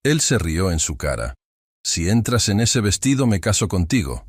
Él se rió en su cara. «Si entras en ese vestido me caso contigo».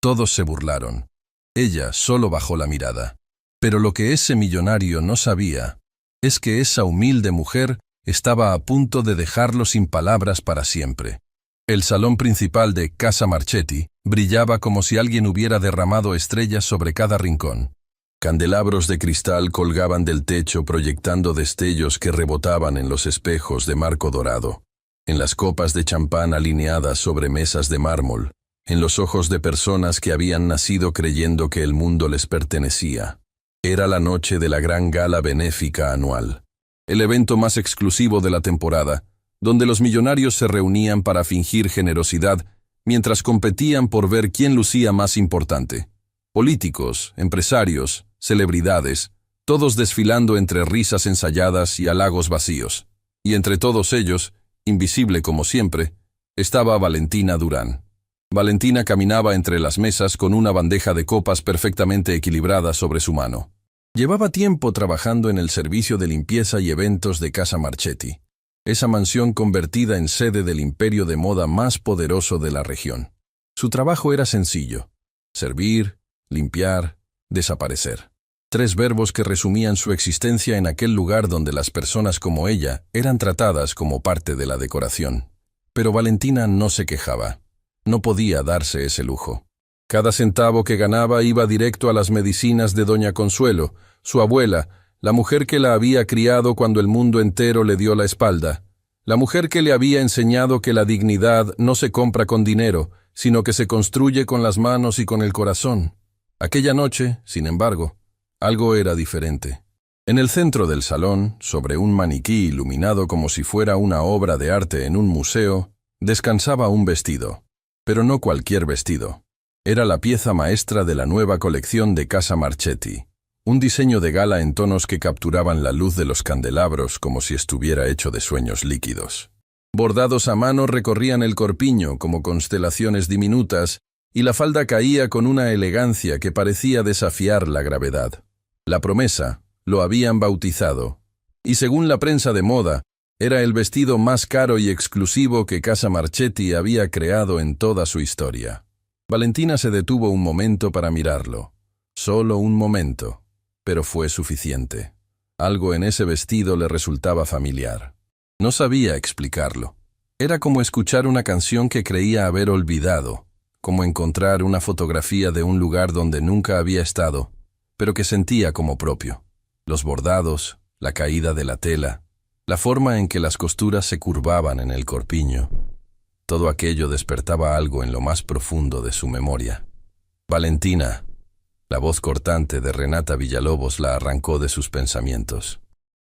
Todos se burlaron. Ella solo bajó la mirada. Pero lo que ese millonario no sabía es que esa humilde mujer estaba a punto de dejarlo sin palabras para siempre. El salón principal de Casa Marchetti brillaba como si alguien hubiera derramado estrellas sobre cada rincón. Candelabros de cristal colgaban del techo proyectando destellos que rebotaban en los espejos de marco dorado, en las copas de champán alineadas sobre mesas de mármol, en los ojos de personas que habían nacido creyendo que el mundo les pertenecía. Era la noche de la gran gala benéfica anual, el evento más exclusivo de la temporada, donde los millonarios se reunían para fingir generosidad mientras competían por ver quién lucía más importante. Políticos, empresarios, celebridades, todos desfilando entre risas ensayadas y halagos vacíos. Y entre todos ellos, invisible como siempre, estaba Valentina Durán. Valentina caminaba entre las mesas con una bandeja de copas perfectamente equilibrada sobre su mano. Llevaba tiempo trabajando en el servicio de limpieza y eventos de Casa Marchetti, esa mansión convertida en sede del imperio de moda más poderoso de la región. Su trabajo era sencillo: servir, limpiar, desaparecer. 3 verbos que resumían su existencia en aquel lugar donde las personas como ella eran tratadas como parte de la decoración. Pero Valentina no se quejaba. No podía darse ese lujo. Cada centavo que ganaba iba directo a las medicinas de Doña Consuelo, su abuela, la mujer que la había criado cuando el mundo entero le dio la espalda, la mujer que le había enseñado que la dignidad no se compra con dinero, sino que se construye con las manos y con el corazón. Aquella noche, sin embargo, algo era diferente. En el centro del salón, sobre un maniquí iluminado como si fuera una obra de arte en un museo, descansaba un vestido. Pero no cualquier vestido. Era la pieza maestra de la nueva colección de Casa Marchetti. Un diseño de gala en tonos que capturaban la luz de los candelabros como si estuviera hecho de sueños líquidos. Bordados a mano recorrían el corpiño como constelaciones diminutas y la falda caía con una elegancia que parecía desafiar la gravedad. La promesa lo habían bautizado, y según la prensa de moda, era el vestido más caro y exclusivo que Casa Marchetti había creado en toda su historia. Valentina se detuvo un momento para mirarlo. Solo un momento, pero fue suficiente. Algo en ese vestido le resultaba familiar. No sabía explicarlo. Era como escuchar una canción que creía haber olvidado, como encontrar una fotografía de un lugar donde nunca había estado, pero que sentía como propio. Los bordados, la caída de la tela, la forma en que las costuras se curvaban en el corpiño. Todo aquello despertaba algo en lo más profundo de su memoria. Valentina. La voz cortante de Renata Villalobos la arrancó de sus pensamientos.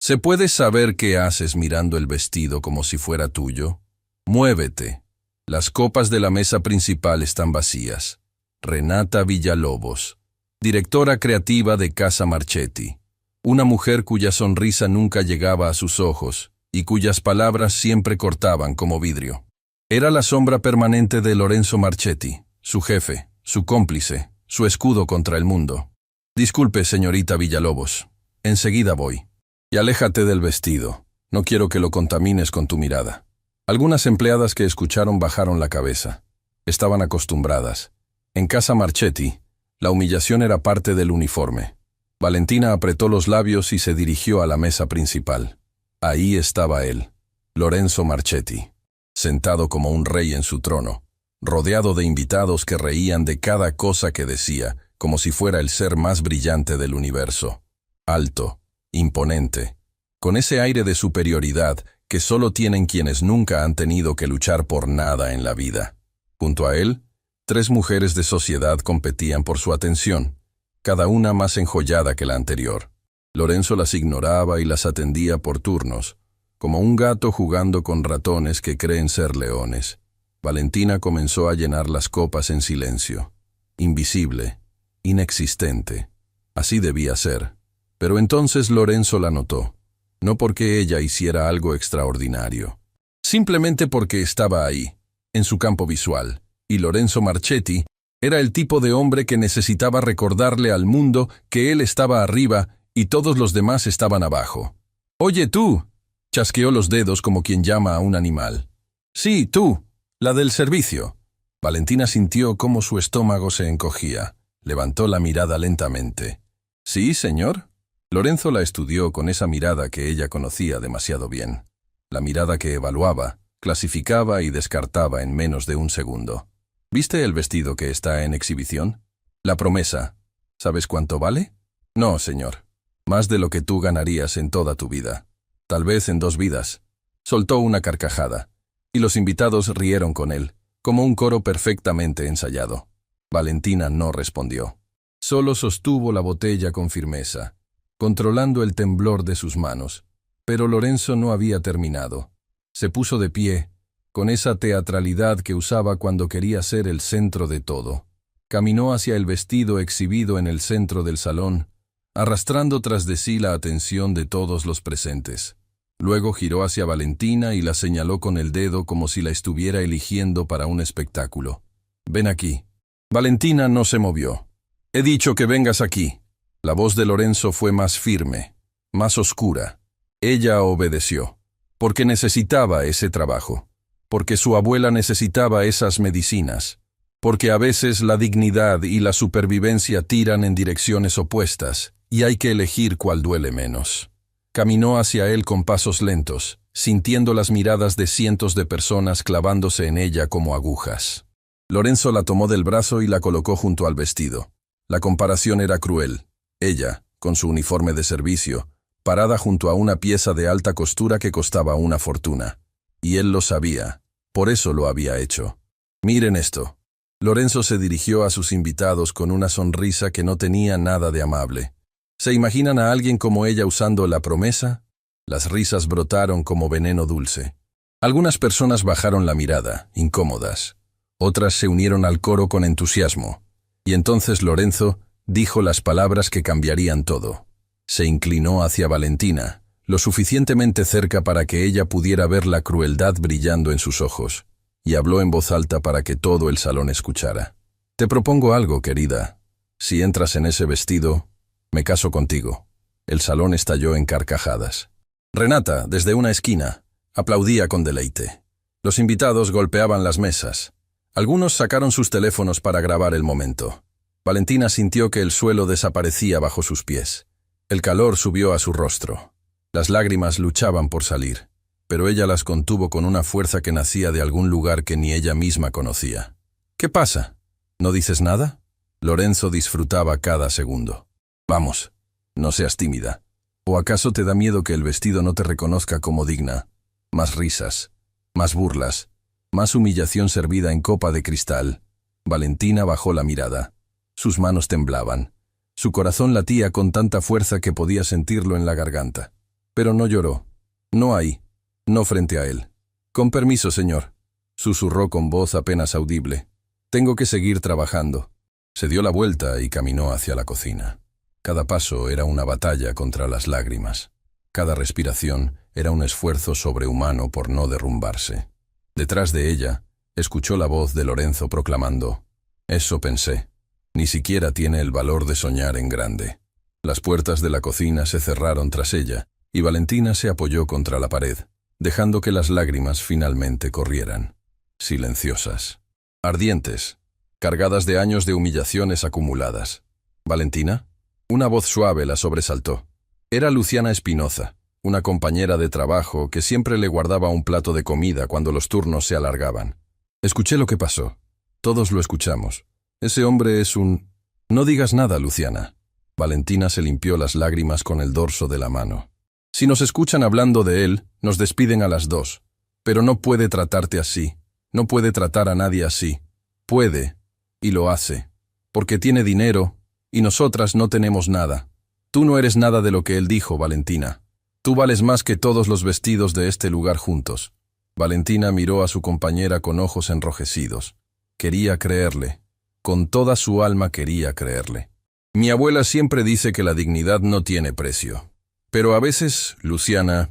¿Se puede saber qué haces mirando el vestido como si fuera tuyo? Muévete. Las copas de la mesa principal están vacías. Renata Villalobos, directora creativa de Casa Marchetti. Una mujer cuya sonrisa nunca llegaba a sus ojos y cuyas palabras siempre cortaban como vidrio. Era la sombra permanente de Lorenzo Marchetti, su jefe, su cómplice, su escudo contra el mundo. Disculpe, señorita Villalobos. Enseguida voy. Y aléjate del vestido. No quiero que lo contamines con tu mirada. Algunas empleadas que escucharon bajaron la cabeza. Estaban acostumbradas. En Casa Marchetti, la humillación era parte del uniforme. Valentina apretó los labios y se dirigió a la mesa principal. Ahí estaba él, Lorenzo Marchetti, sentado como un rey en su trono, rodeado de invitados que reían de cada cosa que decía, como si fuera el ser más brillante del universo. Alto, imponente, con ese aire de superioridad que solo tienen quienes nunca han tenido que luchar por nada en la vida. Junto a él, 3 mujeres de sociedad competían por su atención, cada una más enjollada que la anterior. Lorenzo las ignoraba y las atendía por turnos, como un gato jugando con ratones que creen ser leones. Valentina comenzó a llenar las copas en silencio. Invisible, inexistente. Así debía ser. Pero entonces Lorenzo la notó, no porque ella hiciera algo extraordinario, simplemente porque estaba ahí, en su campo visual, y Lorenzo Marchetti era el tipo de hombre que necesitaba recordarle al mundo que él estaba arriba y todos los demás estaban abajo. «Oye tú», chasqueó los dedos como quien llama a un animal. Sí, tú, la del servicio. Valentina sintió cómo su estómago se encogía. Levantó la mirada lentamente. ¿Sí, señor? Lorenzo la estudió con esa mirada que ella conocía demasiado bien. La mirada que evaluaba, clasificaba y descartaba en menos de un segundo. ¿Viste el vestido que está en exhibición? La promesa. ¿Sabes cuánto vale? No, señor. Más de lo que tú ganarías en toda tu vida. Tal vez en 2 vidas. Soltó una carcajada, y los invitados rieron con él, como un coro perfectamente ensayado. Valentina no respondió. Solo sostuvo la botella con firmeza, controlando el temblor de sus manos. Pero Lorenzo no había terminado. Se puso de pie, con esa teatralidad que usaba cuando quería ser el centro de todo. Caminó hacia el vestido exhibido en el centro del salón, arrastrando tras de sí la atención de todos los presentes. Luego giró hacia Valentina y la señaló con el dedo como si la estuviera eligiendo para un espectáculo. «Ven aquí». Valentina no se movió. «He dicho que vengas aquí». La voz de Lorenzo fue más firme, más oscura. Ella obedeció, porque necesitaba ese trabajo, porque su abuela necesitaba esas medicinas, porque a veces la dignidad y la supervivencia tiran en direcciones opuestas, y hay que elegir cuál duele menos. Caminó hacia él con pasos lentos, sintiendo las miradas de cientos de personas clavándose en ella como agujas. Lorenzo la tomó del brazo y la colocó junto al vestido. La comparación era cruel. Ella, con su uniforme de servicio, parada junto a una pieza de alta costura que costaba una fortuna. Y él lo sabía, por eso lo había hecho. «Miren esto». Lorenzo se dirigió a sus invitados con una sonrisa que no tenía nada de amable. ¿Se imaginan a alguien como ella usando la promesa? Las risas brotaron como veneno dulce. Algunas personas bajaron la mirada, incómodas. Otras se unieron al coro con entusiasmo. Y entonces Lorenzo dijo las palabras que cambiarían todo. Se inclinó hacia Valentina, lo suficientemente cerca para que ella pudiera ver la crueldad brillando en sus ojos, y habló en voz alta para que todo el salón escuchara. «Te propongo algo, querida. Si entras en ese vestido, me caso contigo». El salón estalló en carcajadas. Renata, desde una esquina, aplaudía con deleite. Los invitados golpeaban las mesas. Algunos sacaron sus teléfonos para grabar el momento. Valentina sintió que el suelo desaparecía bajo sus pies. El calor subió a su rostro. Las lágrimas luchaban por salir, pero ella las contuvo con una fuerza que nacía de algún lugar que ni ella misma conocía. «¿Qué pasa? ¿No dices nada?» Lorenzo disfrutaba cada segundo. «Vamos, no seas tímida. ¿O acaso te da miedo que el vestido no te reconozca como digna? Más risas, más burlas, más humillación servida en copa de cristal». Valentina bajó la mirada. Sus manos temblaban. Su corazón latía con tanta fuerza que podía sentirlo en la garganta. Pero no lloró. No ahí. No frente a él. «Con permiso, señor», susurró con voz apenas audible. «Tengo que seguir trabajando». Se dio la vuelta y caminó hacia la cocina. Cada paso era una batalla contra las lágrimas. Cada respiración era un esfuerzo sobrehumano por no derrumbarse. Detrás de ella, escuchó la voz de Lorenzo proclamando: «Eso pensé. Ni siquiera tiene el valor de soñar en grande». Las puertas de la cocina se cerraron tras ella, y Valentina se apoyó contra la pared, dejando que las lágrimas finalmente corrieran. Silenciosas, ardientes, cargadas de años de humillaciones acumuladas. «¿Valentina?» Una voz suave la sobresaltó. Era Luciana Espinoza, una compañera de trabajo que siempre le guardaba un plato de comida cuando los turnos se alargaban. «Escuché lo que pasó. Todos lo escuchamos. Ese hombre es un...» «No digas nada, Luciana». Valentina se limpió las lágrimas con el dorso de la mano. «Si nos escuchan hablando de él, nos despiden a las 2. Pero no puede tratarte así. No puede tratar a nadie así. Puede, y lo hace, porque tiene dinero, y nosotras no tenemos nada. Tú no eres nada de lo que él dijo, Valentina. Tú vales más que todos los vestidos de este lugar juntos». Valentina miró a su compañera con ojos enrojecidos. Quería creerle. Con toda su alma quería creerle. «Mi abuela siempre dice que la dignidad no tiene precio. Pero a veces, Luciana,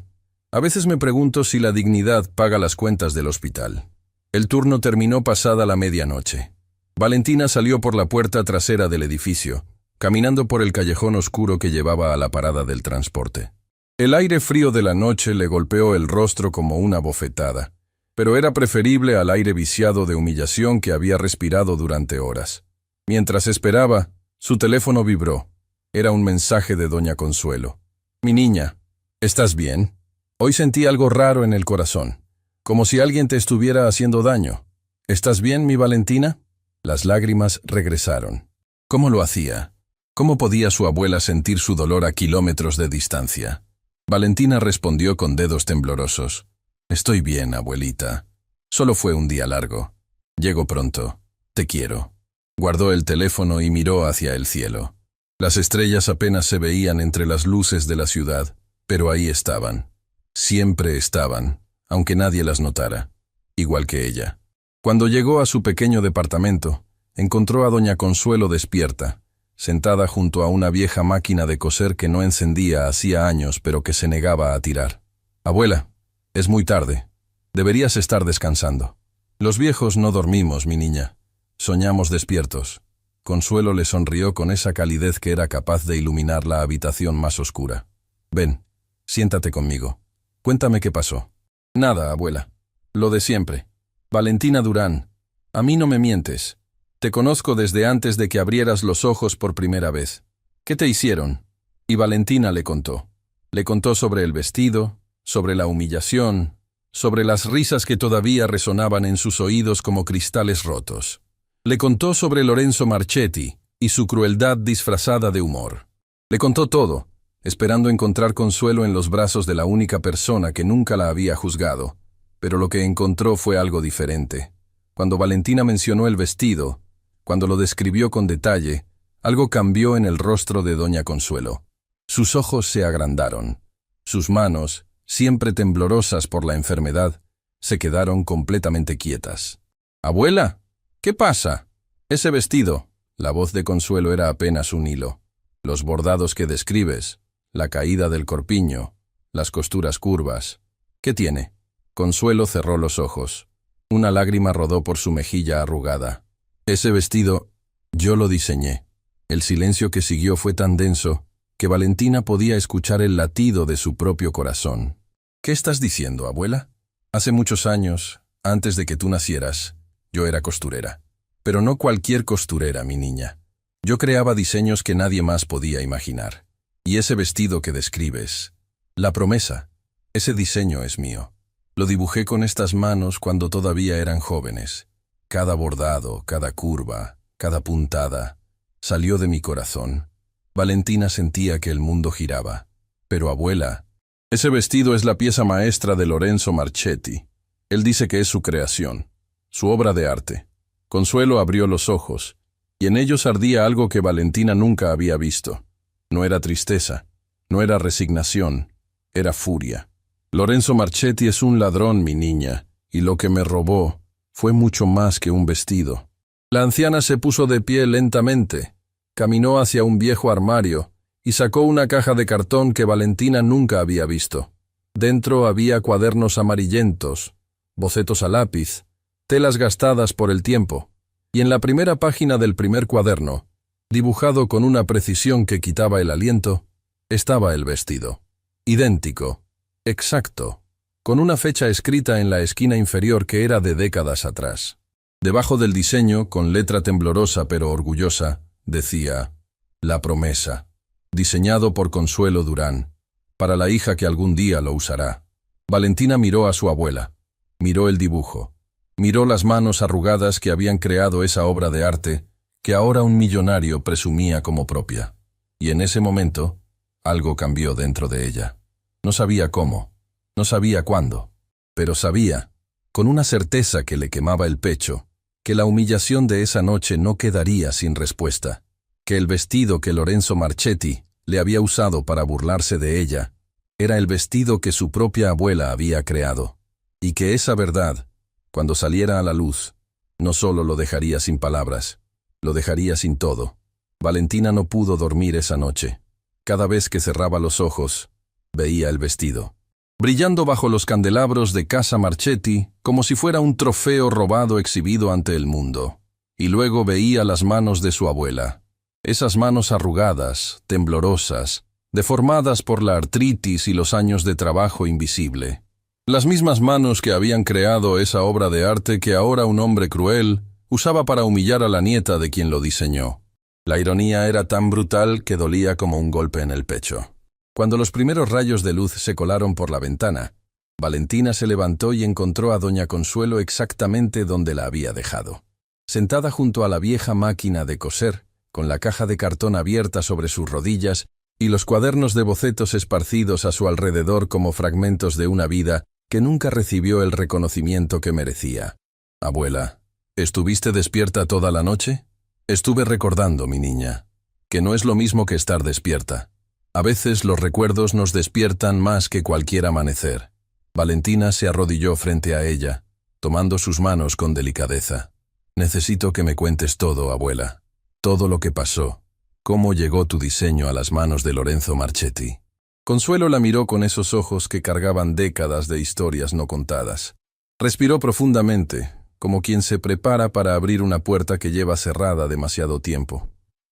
a veces me pregunto si la dignidad paga las cuentas del hospital». El turno terminó pasada la medianoche. Valentina salió por la puerta trasera del edificio, caminando por el callejón oscuro que llevaba a la parada del transporte. El aire frío de la noche le golpeó el rostro como una bofetada, pero era preferible al aire viciado de humillación que había respirado durante horas. Mientras esperaba, su teléfono vibró. Era un mensaje de doña Consuelo. «Mi niña, ¿estás bien? Hoy sentí algo raro en el corazón, como si alguien te estuviera haciendo daño. ¿Estás bien, mi Valentina?» Las lágrimas regresaron. ¿Cómo lo hacía? ¿Cómo podía su abuela sentir su dolor a kilómetros de distancia? Valentina respondió con dedos temblorosos. «Estoy bien, abuelita. Solo fue un día largo. Llego pronto. Te quiero». Guardó el teléfono y miró hacia el cielo. Las estrellas apenas se veían entre las luces de la ciudad, pero ahí estaban. Siempre estaban, aunque nadie las notara, igual que ella. Cuando llegó a su pequeño departamento, encontró a doña Consuelo despierta, sentada junto a una vieja máquina de coser que no encendía hacía años, pero que se negaba a tirar. «Abuela, es muy tarde. Deberías estar descansando». «Los viejos no dormimos, mi niña. Soñamos despiertos». Consuelo le sonrió con esa calidez que era capaz de iluminar la habitación más oscura. «Ven, siéntate conmigo. Cuéntame qué pasó». «Nada, abuela. Lo de siempre. Valentina Durán, a mí no me mientes. Te conozco desde antes de que abrieras los ojos por primera vez. ¿Qué te hicieron?». Y Valentina le contó. Le contó sobre el vestido, sobre la humillación, sobre las risas que todavía resonaban en sus oídos como cristales rotos. Le contó sobre Lorenzo Marchetti y su crueldad disfrazada de humor. Le contó todo, esperando encontrar consuelo en los brazos de la única persona que nunca la había juzgado. Pero lo que encontró fue algo diferente. Cuando Valentina mencionó el vestido, cuando lo describió con detalle, algo cambió en el rostro de doña Consuelo. Sus ojos se agrandaron. Sus manos, siempre temblorosas por la enfermedad, se quedaron completamente quietas. «Abuela, ¿qué pasa?». «Ese vestido». La voz de Consuelo era apenas un hilo. «Los bordados que describes, la caída del corpiño, las costuras curvas. ¿Qué tiene?». Consuelo cerró los ojos. Una lágrima rodó por su mejilla arrugada. «Ese vestido, yo lo diseñé». El silencio que siguió fue tan denso que Valentina podía escuchar el latido de su propio corazón. «¿Qué estás diciendo, abuela?». «Hace muchos años, antes de que tú nacieras, yo era costurera. Pero no cualquier costurera, mi niña. Yo creaba diseños que nadie más podía imaginar. Y ese vestido que describes, la promesa, ese diseño es mío. Lo dibujé con estas manos cuando todavía eran jóvenes. Cada bordado, cada curva, cada puntada, salió de mi corazón». Valentina sentía que el mundo giraba. «Pero abuela, ese vestido es la pieza maestra de Lorenzo Marchetti. Él dice que es su creación, su obra de arte». Consuelo abrió los ojos, y en ellos ardía algo que Valentina nunca había visto. No era tristeza, no era resignación, era furia. «Lorenzo Marchetti es un ladrón, mi niña, y lo que me robó fue mucho más que un vestido». La anciana se puso de pie lentamente, caminó hacia un viejo armario y sacó una caja de cartón que Valentina nunca había visto. Dentro había cuadernos amarillentos, bocetos a lápiz, telas gastadas por el tiempo, y en la primera página del primer cuaderno, dibujado con una precisión que quitaba el aliento, estaba el vestido. Idéntico, exacto, con una fecha escrita en la esquina inferior que era de décadas atrás. Debajo del diseño, con letra temblorosa pero orgullosa, decía: «La promesa, diseñado por Consuelo Durán, para la hija que algún día lo usará». Valentina miró a su abuela, miró el dibujo, miró las manos arrugadas que habían creado esa obra de arte que ahora un millonario presumía como propia. Y en ese momento, algo cambió dentro de ella. No sabía cómo, no sabía cuándo, pero sabía, con una certeza que le quemaba el pecho, que la humillación de esa noche no quedaría sin respuesta, que el vestido que Lorenzo Marchetti le había usado para burlarse de ella era el vestido que su propia abuela había creado, y que esa verdad, cuando saliera a la luz, no solo lo dejaría sin palabras, lo dejaría sin todo. Valentina no pudo dormir esa noche. Cada vez que cerraba los ojos, veía el vestido, brillando bajo los candelabros de Casa Marchetti como si fuera un trofeo robado exhibido ante el mundo. Y luego veía las manos de su abuela, esas manos arrugadas, temblorosas, deformadas por la artritis y los años de trabajo invisible. Las mismas manos que habían creado esa obra de arte que ahora un hombre cruel usaba para humillar a la nieta de quien lo diseñó. La ironía era tan brutal que dolía como un golpe en el pecho. Cuando los primeros rayos de luz se colaron por la ventana, Valentina se levantó y encontró a doña Consuelo exactamente donde la había dejado. Sentada junto a la vieja máquina de coser, con la caja de cartón abierta sobre sus rodillas y los cuadernos de bocetos esparcidos a su alrededor como fragmentos de una vida que nunca recibió el reconocimiento que merecía. «Abuela, ¿estuviste despierta toda la noche?» «Estuve recordando, mi niña, que no es lo mismo que estar despierta. A veces los recuerdos nos despiertan más que cualquier amanecer». Valentina se arrodilló frente a ella, tomando sus manos con delicadeza. «Necesito que me cuentes todo, abuela. Todo lo que pasó. Cómo llegó tu diseño a las manos de Lorenzo Marchetti». Consuelo la miró con esos ojos que cargaban décadas de historias no contadas. Respiró profundamente, como quien se prepara para abrir una puerta que lleva cerrada demasiado tiempo.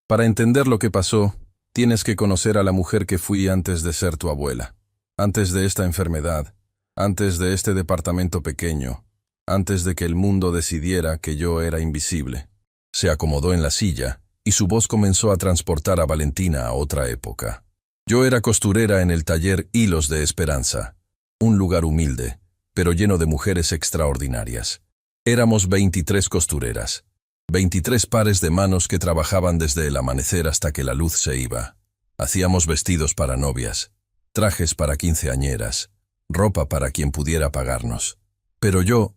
«Para entender lo que pasó, tienes que conocer a la mujer que fui antes de ser tu abuela. Antes de esta enfermedad, antes de este departamento pequeño, antes de que el mundo decidiera que yo era invisible». Se acomodó en la silla y su voz comenzó a transportar a Valentina a otra época. «Yo era costurera en el taller Hilos de Esperanza, un lugar humilde, pero lleno de mujeres extraordinarias. Éramos 23 costureras, 23 pares de manos que trabajaban desde el amanecer hasta que la luz se iba. Hacíamos vestidos para novias, trajes para quinceañeras, ropa para quien pudiera pagarnos. Pero yo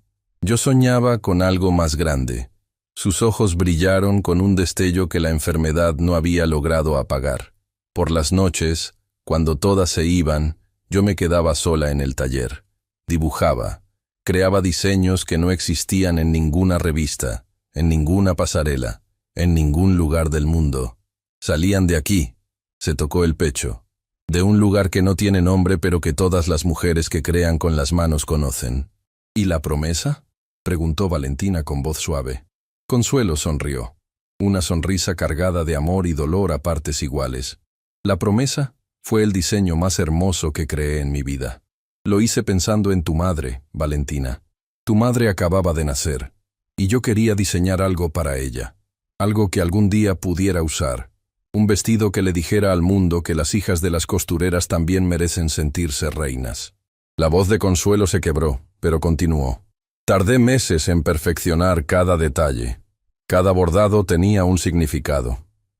soñaba con algo más grande». Sus ojos brillaron con un destello que la enfermedad no había logrado apagar. Por las noches, cuando todas se iban, yo me quedaba sola en el taller. Dibujaba, creaba diseños que no existían en ninguna revista, en ninguna pasarela, en ningún lugar del mundo. Salían de aquí, se tocó el pecho, de un lugar que no tiene nombre pero que todas las mujeres que crean con las manos conocen. «¿Y la promesa?», preguntó Valentina con voz suave. Consuelo sonrió, una sonrisa cargada de amor y dolor a partes iguales. «La promesa fue el diseño más hermoso que creé en mi vida. Lo hice pensando en tu madre, Valentina. Tu madre acababa de nacer, y yo quería diseñar algo para ella, algo que algún día pudiera usar, un vestido que le dijera al mundo que las hijas de las costureras también merecen sentirse reinas». La voz de Consuelo se quebró, pero continuó. «Tardé meses en perfeccionar cada detalle. Cada bordado tenía un significado.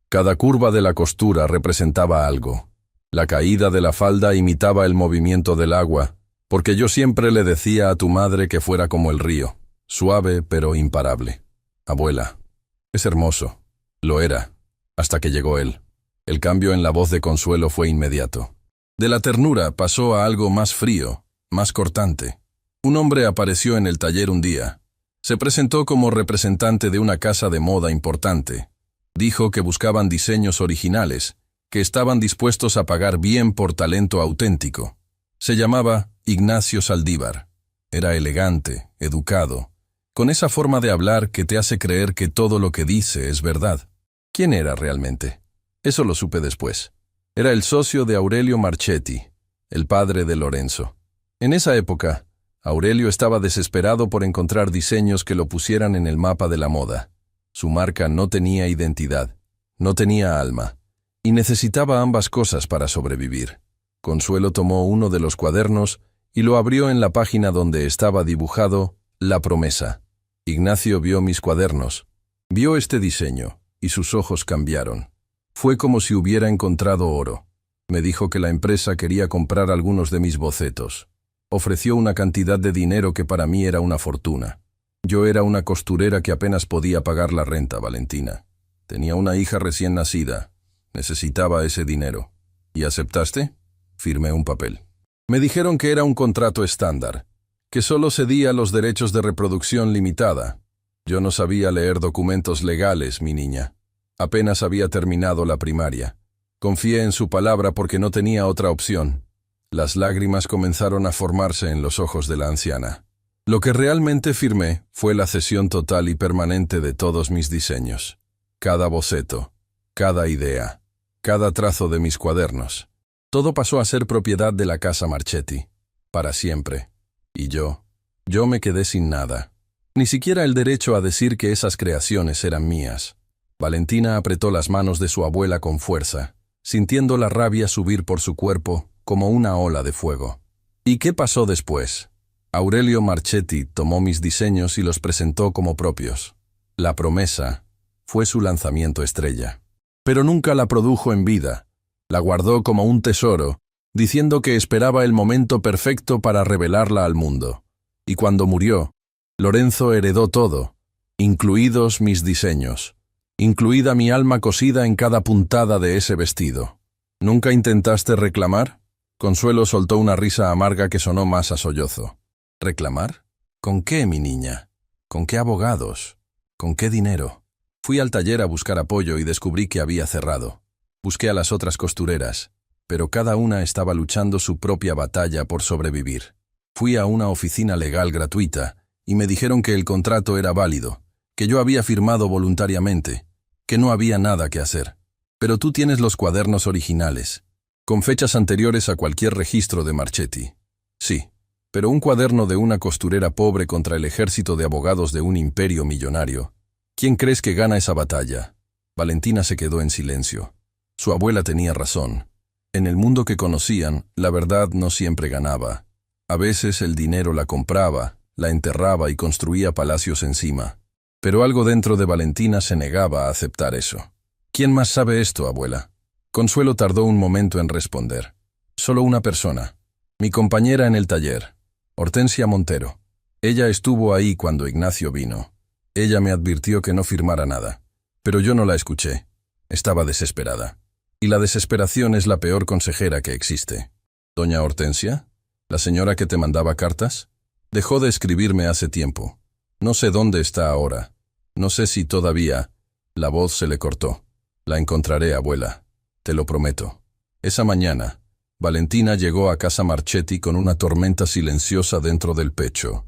Cada curva de la costura representaba algo. La caída de la falda imitaba el movimiento del agua, porque yo siempre le decía a tu madre que fuera como el río, suave pero imparable. Abuela, es hermoso». Lo era, hasta que llegó él. El cambio en la voz de Consuelo fue inmediato. De la ternura pasó a algo más frío, más cortante. Un hombre apareció en el taller un día. Se presentó como representante de una casa de moda importante. Dijo que buscaban diseños originales, que estaban dispuestos a pagar bien por talento auténtico. Se llamaba Ignacio Saldívar. Era elegante, educado, con esa forma de hablar que te hace creer que todo lo que dice es verdad. ¿Quién era realmente? Eso lo supe después. Era el socio de Aurelio Marchetti, el padre de Lorenzo. En esa época, Aurelio estaba desesperado por encontrar diseños que lo pusieran en el mapa de la moda. Su marca no tenía identidad, no tenía alma, y necesitaba ambas cosas para sobrevivir. Consuelo tomó uno de los cuadernos y lo abrió en la página donde estaba dibujado La promesa. Ignacio vio mis cuadernos, vio este diseño, y sus ojos cambiaron. Fue como si hubiera encontrado oro. Me dijo que la empresa quería comprar algunos de mis bocetos. Ofreció una cantidad de dinero que para mí era una fortuna. Yo era una costurera que apenas podía pagar la renta, Valentina. Tenía una hija recién nacida. Necesitaba ese dinero. ¿Y aceptaste? Firmé un papel. Me dijeron que era un contrato estándar, que solo cedía los derechos de reproducción limitada. Yo no sabía leer documentos legales, mi niña. Apenas había terminado la primaria. Confié en su palabra porque no tenía otra opción. Las lágrimas comenzaron a formarse en los ojos de la anciana. Lo que realmente firmé fue la cesión total y permanente de todos mis diseños. Cada boceto, cada idea, cada trazo de mis cuadernos. Todo pasó a ser propiedad de la casa Marchetti, para siempre. Y yo me quedé sin nada. Ni siquiera el derecho a decir que esas creaciones eran mías. Valentina apretó las manos de su abuela con fuerza, sintiendo la rabia subir por su cuerpo como una ola de fuego. ¿Y qué pasó después? Aurelio Marchetti tomó mis diseños y los presentó como propios. La promesa fue su lanzamiento estrella. Pero nunca la produjo en vida. La guardó como un tesoro, diciendo que esperaba el momento perfecto para revelarla al mundo. Y cuando murió, Lorenzo heredó todo, incluidos mis diseños, incluida mi alma cosida en cada puntada de ese vestido. ¿Nunca intentaste reclamar? Consuelo soltó una risa amarga que sonó más a sollozo. ¿Reclamar? ¿Con qué, mi niña? ¿Con qué abogados? ¿Con qué dinero? Fui al taller a buscar apoyo y descubrí que había cerrado. Busqué a las otras costureras, pero cada una estaba luchando su propia batalla por sobrevivir. Fui a una oficina legal gratuita y me dijeron que el contrato era válido, que yo había firmado voluntariamente, que no había nada que hacer. Pero tú tienes los cuadernos originales, con fechas anteriores a cualquier registro de Marchetti. Sí, pero un cuaderno de una costurera pobre contra el ejército de abogados de un imperio millonario. ¿Quién crees que gana esa batalla? Valentina se quedó en silencio. Su abuela tenía razón. En el mundo que conocían, la verdad no siempre ganaba. A veces el dinero la compraba, la enterraba y construía palacios encima. Pero algo dentro de Valentina se negaba a aceptar eso. ¿Quién más sabe esto, abuela? Consuelo tardó un momento en responder. Solo una persona. Mi compañera en el taller, Hortensia Montero. Ella estuvo ahí cuando Ignacio vino. Ella me advirtió que no firmara nada. Pero yo no la escuché. Estaba desesperada. Y la desesperación es la peor consejera que existe. ¿Doña Hortensia? ¿La señora que te mandaba cartas? Dejó de escribirme hace tiempo. No sé dónde está ahora. No sé si todavía. La voz se le cortó. La encontraré, abuela. Te lo prometo. Esa mañana, Valentina llegó a casa Marchetti con una tormenta silenciosa dentro del pecho.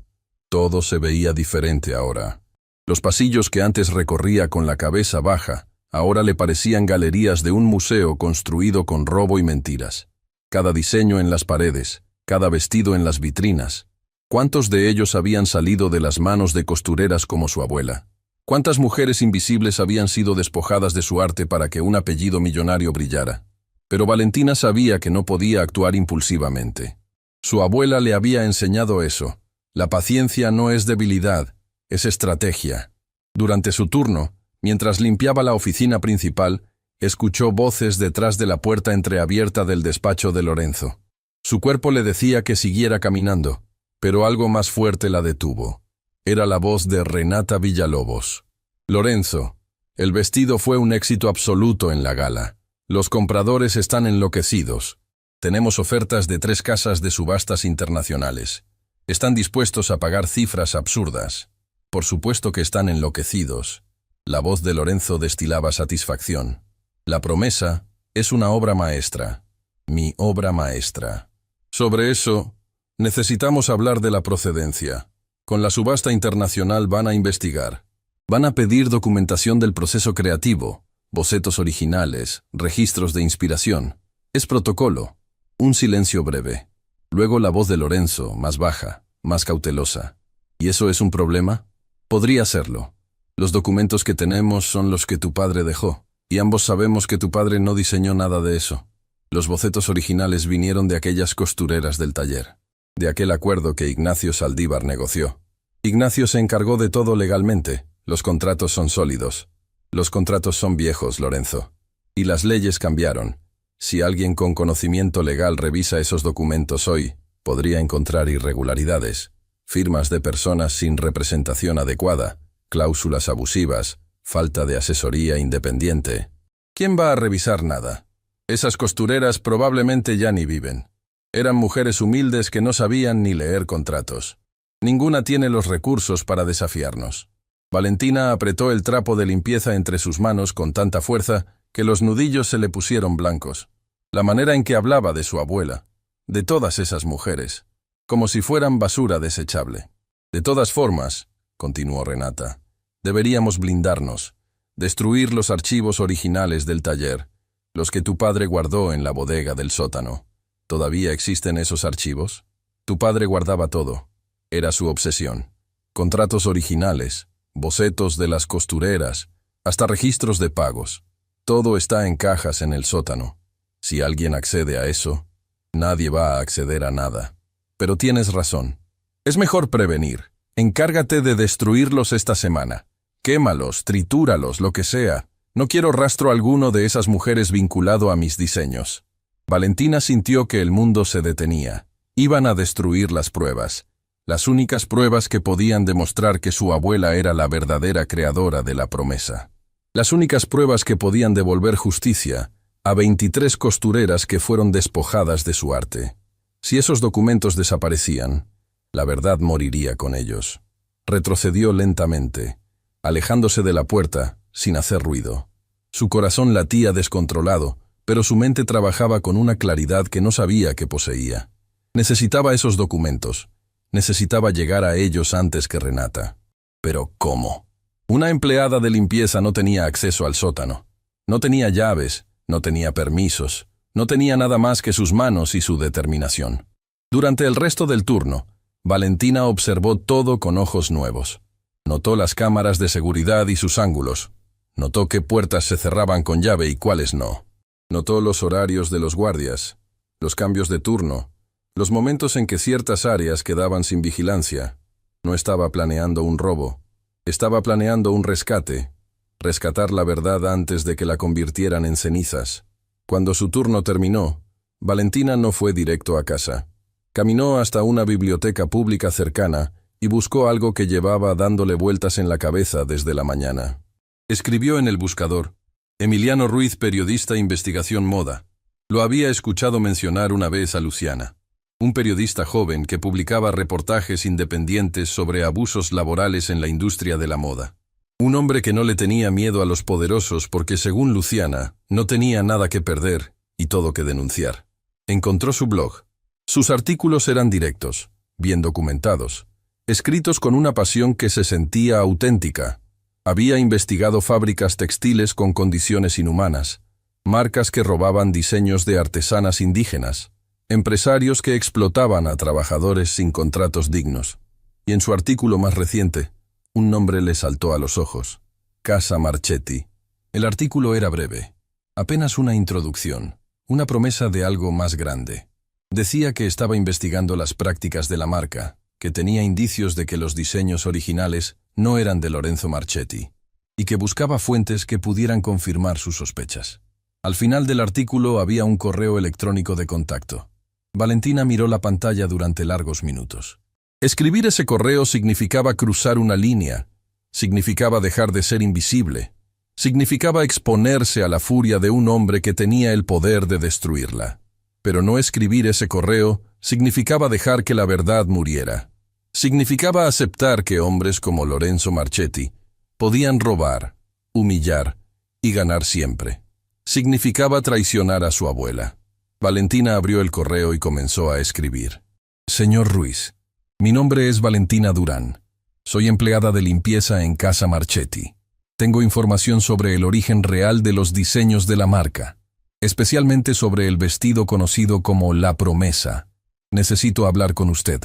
Todo se veía diferente ahora. Los pasillos que antes recorría con la cabeza baja, ahora le parecían galerías de un museo construido con robo y mentiras. Cada diseño en las paredes, cada vestido en las vitrinas. ¿Cuántos de ellos habían salido de las manos de costureras como su abuela? ¿Cuántas mujeres invisibles habían sido despojadas de su arte para que un apellido millonario brillara? Pero Valentina sabía que no podía actuar impulsivamente. Su abuela le había enseñado eso. La paciencia no es debilidad, es estrategia. Durante su turno, mientras limpiaba la oficina principal, escuchó voces detrás de la puerta entreabierta del despacho de Lorenzo. Su cuerpo le decía que siguiera caminando, pero algo más fuerte la detuvo. Era la voz de Renata Villalobos. Lorenzo, el vestido fue un éxito absoluto en la gala. Los compradores están enloquecidos. Tenemos ofertas de 3 casas de subastas internacionales. Están dispuestos a pagar cifras absurdas. Por supuesto que están enloquecidos. La voz de Lorenzo destilaba satisfacción. La promesa es una obra maestra. Mi obra maestra. Sobre eso, necesitamos hablar de la procedencia. Con la subasta internacional van a investigar. Van a pedir documentación del proceso creativo, bocetos originales, registros de inspiración. Es protocolo. Un silencio breve. Luego la voz de Lorenzo, más baja, más cautelosa. ¿Y eso es un problema? Podría serlo. Los documentos que tenemos son los que tu padre dejó, y ambos sabemos que tu padre no diseñó nada de eso. Los bocetos originales vinieron de aquellas costureras del taller, de aquel acuerdo que Ignacio Saldívar negoció. Ignacio se encargó de todo legalmente. Los contratos son sólidos. Los contratos son viejos, Lorenzo. Y las leyes cambiaron. Si alguien con conocimiento legal revisa esos documentos hoy, podría encontrar irregularidades, firmas de personas sin representación adecuada, cláusulas abusivas, falta de asesoría independiente. ¿Quién va a revisar nada? Esas costureras probablemente ya ni viven. Eran mujeres humildes que no sabían ni leer contratos. Ninguna tiene los recursos para desafiarnos. Valentina apretó el trapo de limpieza entre sus manos con tanta fuerza que los nudillos se le pusieron blancos. La manera en que hablaba de su abuela, de todas esas mujeres, como si fueran basura desechable. De todas formas, continuó Renata, deberíamos blindarnos, destruir los archivos originales del taller, los que tu padre guardó en la bodega del sótano. ¿Todavía existen esos archivos? Tu padre guardaba todo. Era su obsesión. Contratos originales, bocetos de las costureras, hasta registros de pagos. Todo está en cajas en el sótano. Si alguien accede a eso, nadie va a acceder a nada. Pero tienes razón. Es mejor prevenir. Encárgate de destruirlos esta semana. Quémalos, tritúralos, lo que sea. No quiero rastro alguno de esas mujeres vinculado a mis diseños. Valentina sintió que el mundo se detenía. Iban a destruir las pruebas. Las únicas pruebas que podían demostrar que su abuela era la verdadera creadora de la promesa. Las únicas pruebas que podían devolver justicia a 23 costureras que fueron despojadas de su arte. Si esos documentos desaparecían, la verdad moriría con ellos. Retrocedió lentamente, alejándose de la puerta, sin hacer ruido. Su corazón latía descontrolado, pero su mente trabajaba con una claridad que no sabía que poseía. Necesitaba esos documentos. Necesitaba llegar a ellos antes que Renata. Pero ¿cómo? Una empleada de limpieza no tenía acceso al sótano. No tenía llaves, no tenía permisos, no tenía nada más que sus manos y su determinación. Durante el resto del turno, Valentina observó todo con ojos nuevos. Notó las cámaras de seguridad y sus ángulos. Notó qué puertas se cerraban con llave y cuáles no. Notó los horarios de los guardias, los cambios de turno, los momentos en que ciertas áreas quedaban sin vigilancia. No estaba planeando un robo. Estaba planeando un rescate. Rescatar la verdad antes de que la convirtieran en cenizas. Cuando su turno terminó, Valentina no fue directo a casa. Caminó hasta una biblioteca pública cercana y buscó algo que llevaba dándole vueltas en la cabeza desde la mañana. Escribió en el buscador: Emiliano Ruiz, periodista investigación moda. Lo había escuchado mencionar una vez a Luciana. Un periodista joven que publicaba reportajes independientes sobre abusos laborales en la industria de la moda. Un hombre que no le tenía miedo a los poderosos porque, según Luciana, no tenía nada que perder y todo que denunciar. Encontró su blog. Sus artículos eran directos, bien documentados, escritos con una pasión que se sentía auténtica. Había investigado fábricas textiles con condiciones inhumanas, marcas que robaban diseños de artesanas indígenas, empresarios que explotaban a trabajadores sin contratos dignos. Y en su artículo más reciente, un nombre le saltó a los ojos: Casa Marchetti. El artículo era breve, apenas una introducción, una promesa de algo más grande. Decía que estaba investigando las prácticas de la marca, que tenía indicios de que los diseños originales no eran de Lorenzo Marchetti, y que buscaba fuentes que pudieran confirmar sus sospechas. Al final del artículo había un correo electrónico de contacto. Valentina miró la pantalla durante largos minutos. Escribir ese correo significaba cruzar una línea, significaba dejar de ser invisible, significaba exponerse a la furia de un hombre que tenía el poder de destruirla. Pero no escribir ese correo significaba dejar que la verdad muriera. Significaba aceptar que hombres como Lorenzo Marchetti podían robar, humillar y ganar siempre. Significaba traicionar a su abuela. Valentina abrió el correo y comenzó a escribir. Señor Ruiz, mi nombre es Valentina Durán. Soy empleada de limpieza en Casa Marchetti. Tengo información sobre el origen real de los diseños de la marca, especialmente sobre el vestido conocido como La Promesa. Necesito hablar con usted,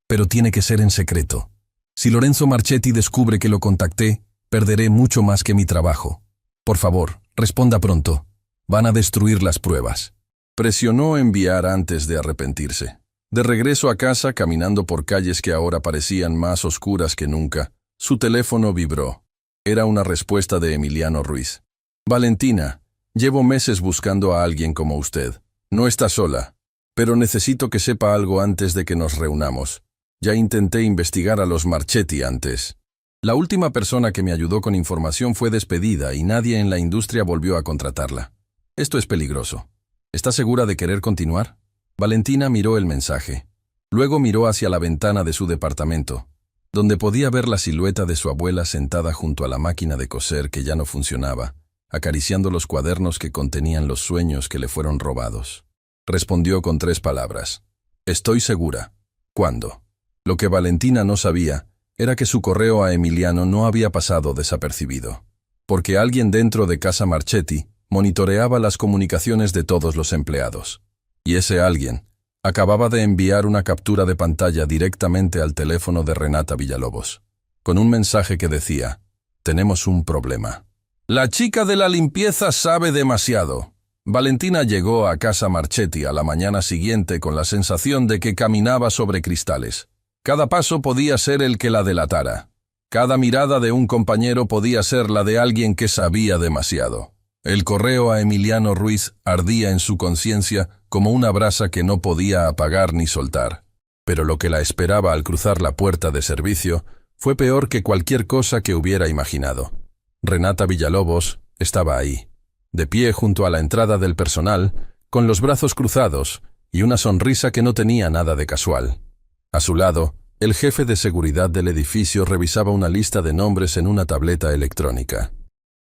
pero tiene que ser en secreto. Si Lorenzo Marchetti descubre que lo contacté, perderé mucho más que mi trabajo. Por favor, responda pronto. Van a destruir las pruebas. Presionó enviar antes de arrepentirse. De regreso a casa, caminando por calles que ahora parecían más oscuras que nunca, su teléfono vibró. Era una respuesta de Emiliano Ruiz. Valentina, llevo meses buscando a alguien como usted. No está sola, pero necesito que sepa algo antes de que nos reunamos. Ya intenté investigar a los Marchetti antes. La última persona que me ayudó con información fue despedida y nadie en la industria volvió a contratarla. Esto es peligroso. ¿Está segura de querer continuar? Valentina miró el mensaje. Luego miró hacia la ventana de su departamento, donde podía ver la silueta de su abuela sentada junto a la máquina de coser que ya no funcionaba, acariciando los cuadernos que contenían los sueños que le fueron robados. Respondió con 3 palabras. Estoy segura. ¿Cuándo? Lo que Valentina no sabía era que su correo a Emiliano no había pasado desapercibido, porque alguien dentro de Casa Marchetti monitoreaba las comunicaciones de todos los empleados. Y ese alguien Acababa de enviar una captura de pantalla directamente al teléfono de Renata Villalobos, con un mensaje que decía: «Tenemos un problema. La chica de la limpieza sabe demasiado». Valentina llegó a casa Marchetti a la mañana siguiente con la sensación de que caminaba sobre cristales. Cada paso podía ser el que la delatara. Cada mirada de un compañero podía ser la de alguien que sabía demasiado. El correo a Emiliano Ruiz ardía en su conciencia como una brasa que no podía apagar ni soltar. Pero lo que la esperaba al cruzar la puerta de servicio fue peor que cualquier cosa que hubiera imaginado. Renata Villalobos estaba ahí, de pie junto a la entrada del personal, con los brazos cruzados y una sonrisa que no tenía nada de casual. A su lado, el jefe de seguridad del edificio revisaba una lista de nombres en una tableta electrónica.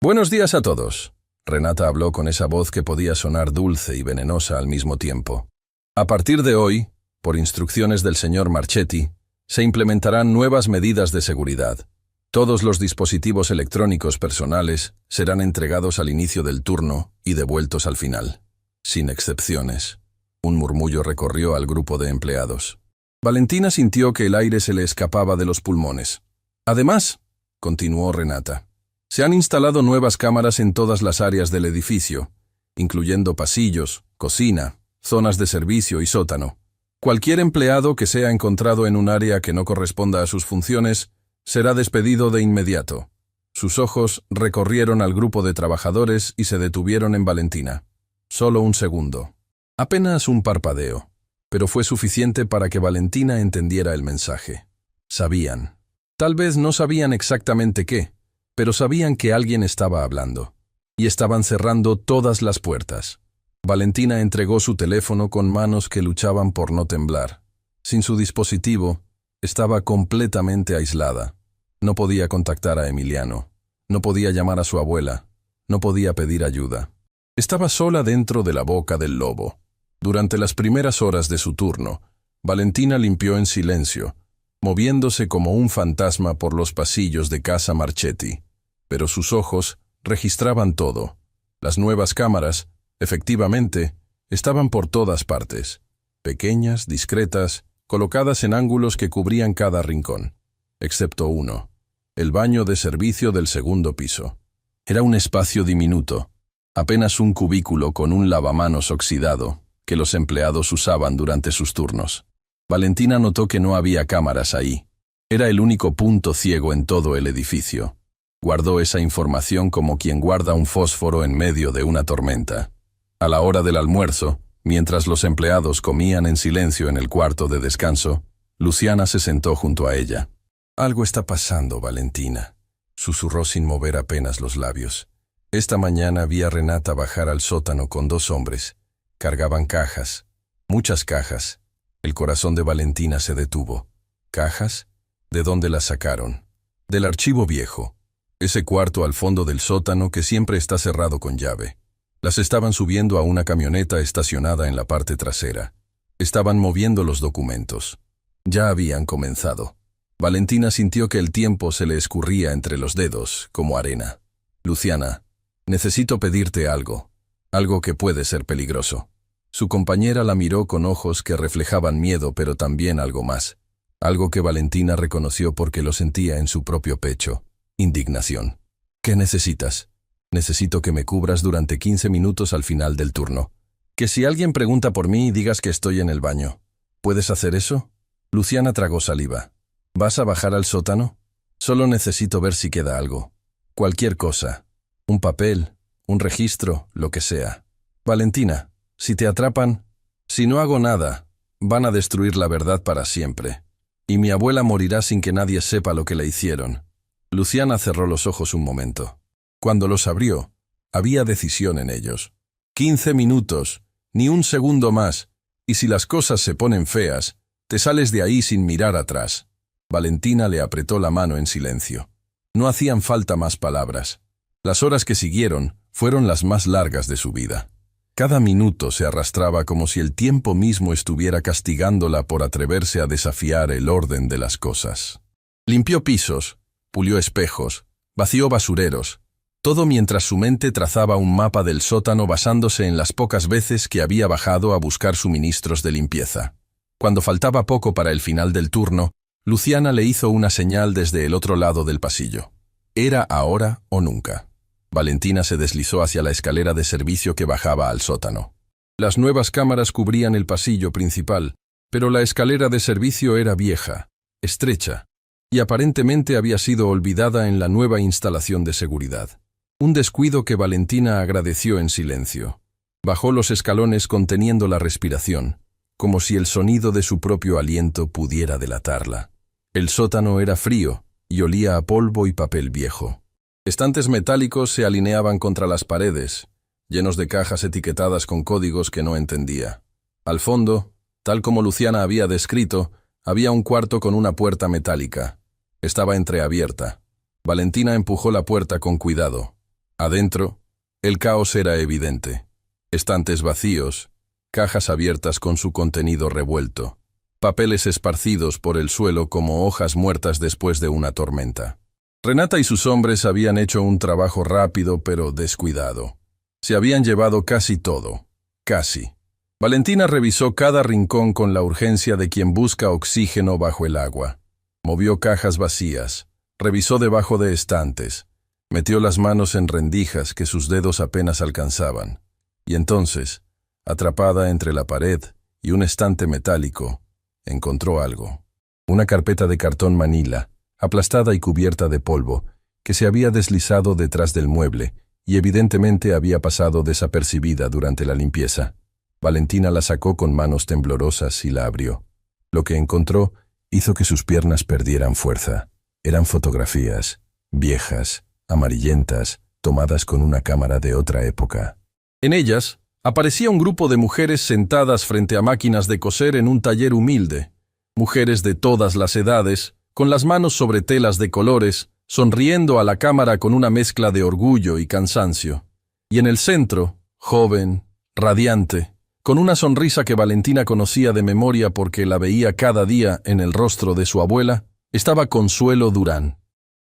«Buenos días a todos», Renata habló con esa voz que podía sonar dulce y venenosa al mismo tiempo. «A partir de hoy, por instrucciones del señor Marchetti, se implementarán nuevas medidas de seguridad. Todos los dispositivos electrónicos personales serán entregados al inicio del turno y devueltos al final, sin excepciones». Un murmullo recorrió al grupo de empleados. Valentina sintió que el aire se le escapaba de los pulmones. «Además», continuó Renata, «se han instalado nuevas cámaras en todas las áreas del edificio, incluyendo pasillos, cocina, zonas de servicio y sótano. Cualquier empleado que sea encontrado en un área que no corresponda a sus funciones será despedido de inmediato». Sus ojos recorrieron al grupo de trabajadores y se detuvieron en Valentina. Solo un segundo. Apenas un parpadeo. Pero fue suficiente para que Valentina entendiera el mensaje. Sabían. Tal vez no sabían exactamente qué, pero sabían que alguien estaba hablando. Y estaban cerrando todas las puertas. Valentina entregó su teléfono con manos que luchaban por no temblar. Sin su dispositivo, estaba completamente aislada. No podía contactar a Emiliano. No podía llamar a su abuela. No podía pedir ayuda. Estaba sola dentro de la boca del lobo. Durante las primeras horas de su turno, Valentina limpió en silencio, moviéndose como un fantasma por los pasillos de casa Marchetti. Pero sus ojos registraban todo. Las nuevas cámaras, efectivamente, estaban por todas partes. Pequeñas, discretas, colocadas en ángulos que cubrían cada rincón. Excepto uno, el baño de servicio del segundo piso. Era un espacio diminuto, apenas un cubículo con un lavamanos oxidado, que los empleados usaban durante sus turnos. Valentina notó que no había cámaras ahí. Era el único punto ciego en todo el edificio. Guardó esa información como quien guarda un fósforo en medio de una tormenta. A la hora del almuerzo, mientras los empleados comían en silencio en el cuarto de descanso, Luciana se sentó junto a ella. «Algo está pasando, Valentina», susurró sin mover apenas los labios. «Esta mañana vi a Renata bajar al sótano con 2 hombres. Cargaban cajas, muchas cajas». El corazón de Valentina se detuvo. ¿Cajas? ¿De dónde las sacaron? Del archivo viejo. Ese cuarto al fondo del sótano que siempre está cerrado con llave. Las estaban subiendo a una camioneta estacionada en la parte trasera. Estaban moviendo los documentos. Ya habían comenzado. Valentina sintió que el tiempo se le escurría entre los dedos, como arena. «Luciana, necesito pedirte algo. Algo que puede ser peligroso». Su compañera la miró con ojos que reflejaban miedo, pero también algo más. Algo que Valentina reconoció porque lo sentía en su propio pecho. Indignación. «¿Qué necesitas?» «Necesito que me cubras durante 15 minutos al final del turno. Que si alguien pregunta por mí, digas que estoy en el baño. ¿Puedes hacer eso?» Luciana tragó saliva. «¿Vas a bajar al sótano?» «Solo necesito ver si queda algo. Cualquier cosa. Un papel, un registro, lo que sea. Valentina, si te atrapan, si no hago nada, van a destruir la verdad para siempre. Y mi abuela morirá sin que nadie sepa lo que le hicieron». Luciana cerró los ojos un momento. Cuando los abrió, había decisión en ellos. 15 minutos, ni un segundo más, y si las cosas se ponen feas, te sales de ahí sin mirar atrás. Valentina le apretó la mano en silencio. No hacían falta más palabras. Las horas que siguieron fueron las más largas de su vida. Cada minuto se arrastraba como si el tiempo mismo estuviera castigándola por atreverse a desafiar el orden de las cosas. Limpió pisos, pulió espejos, vació basureros. Todo mientras su mente trazaba un mapa del sótano basándose en las pocas veces que había bajado a buscar suministros de limpieza. Cuando faltaba poco para el final del turno, Luciana le hizo una señal desde el otro lado del pasillo. Era ahora o nunca. Valentina se deslizó hacia la escalera de servicio que bajaba al sótano. Las nuevas cámaras cubrían el pasillo principal, pero la escalera de servicio era vieja, estrecha, y aparentemente había sido olvidada en la nueva instalación de seguridad. Un descuido que Valentina agradeció en silencio. Bajó los escalones conteniendo la respiración, como si el sonido de su propio aliento pudiera delatarla. El sótano era frío y olía a polvo y papel viejo. Estantes metálicos se alineaban contra las paredes, llenos de cajas etiquetadas con códigos que no entendía. Al fondo, tal como Luciana había descrito, había un cuarto con una puerta metálica. Estaba entreabierta. Valentina empujó la puerta con cuidado. Adentro, el caos era evidente. Estantes vacíos, cajas abiertas con su contenido revuelto, papeles esparcidos por el suelo como hojas muertas después de una tormenta. Renata y sus hombres habían hecho un trabajo rápido pero descuidado. Se habían llevado casi todo. Casi. Valentina revisó cada rincón con la urgencia de quien busca oxígeno bajo el agua. Movió cajas vacías, revisó debajo de estantes, metió las manos en rendijas que sus dedos apenas alcanzaban. Y entonces, atrapada entre la pared y un estante metálico, encontró algo. Una carpeta de cartón manila, aplastada y cubierta de polvo, que se había deslizado detrás del mueble y evidentemente había pasado desapercibida durante la limpieza. Valentina la sacó con manos temblorosas y la abrió. Lo que encontró hizo que sus piernas perdieran fuerza. Eran fotografías, viejas, amarillentas, tomadas con una cámara de otra época. En ellas, aparecía un grupo de mujeres sentadas frente a máquinas de coser en un taller humilde. Mujeres de todas las edades, con las manos sobre telas de colores, sonriendo a la cámara con una mezcla de orgullo y cansancio. Y en el centro, joven, radiante, con una sonrisa que Valentina conocía de memoria porque la veía cada día en el rostro de su abuela, estaba Consuelo Durán.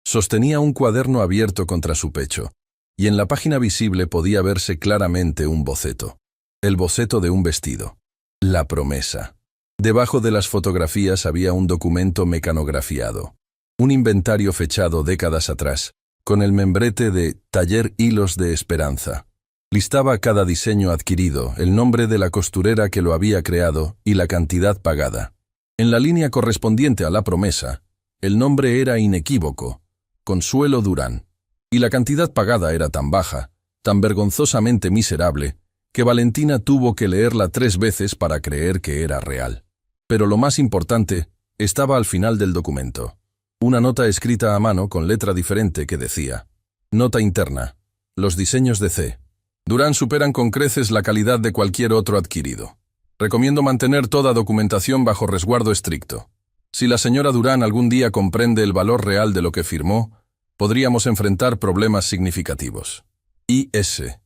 Sostenía un cuaderno abierto contra su pecho, y en la página visible podía verse claramente un boceto. El boceto de un vestido. La promesa. Debajo de las fotografías había un documento mecanografiado. Un inventario fechado décadas atrás, con el membrete de Taller Hilos de Esperanza. Listaba cada diseño adquirido, el nombre de la costurera que lo había creado y la cantidad pagada. En la línea correspondiente a la promesa, el nombre era inequívoco, Consuelo Durán, y la cantidad pagada era tan baja, tan vergonzosamente miserable, que Valentina tuvo que leerla 3 veces para creer que era real. Pero lo más importante estaba al final del documento. Una nota escrita a mano con letra diferente que decía: Nota interna. Los diseños de C. Durán superan con creces la calidad de cualquier otro adquirido. Recomiendo mantener toda documentación bajo resguardo estricto. Si la señora Durán algún día comprende el valor real de lo que firmó, podríamos enfrentar problemas significativos. I.S.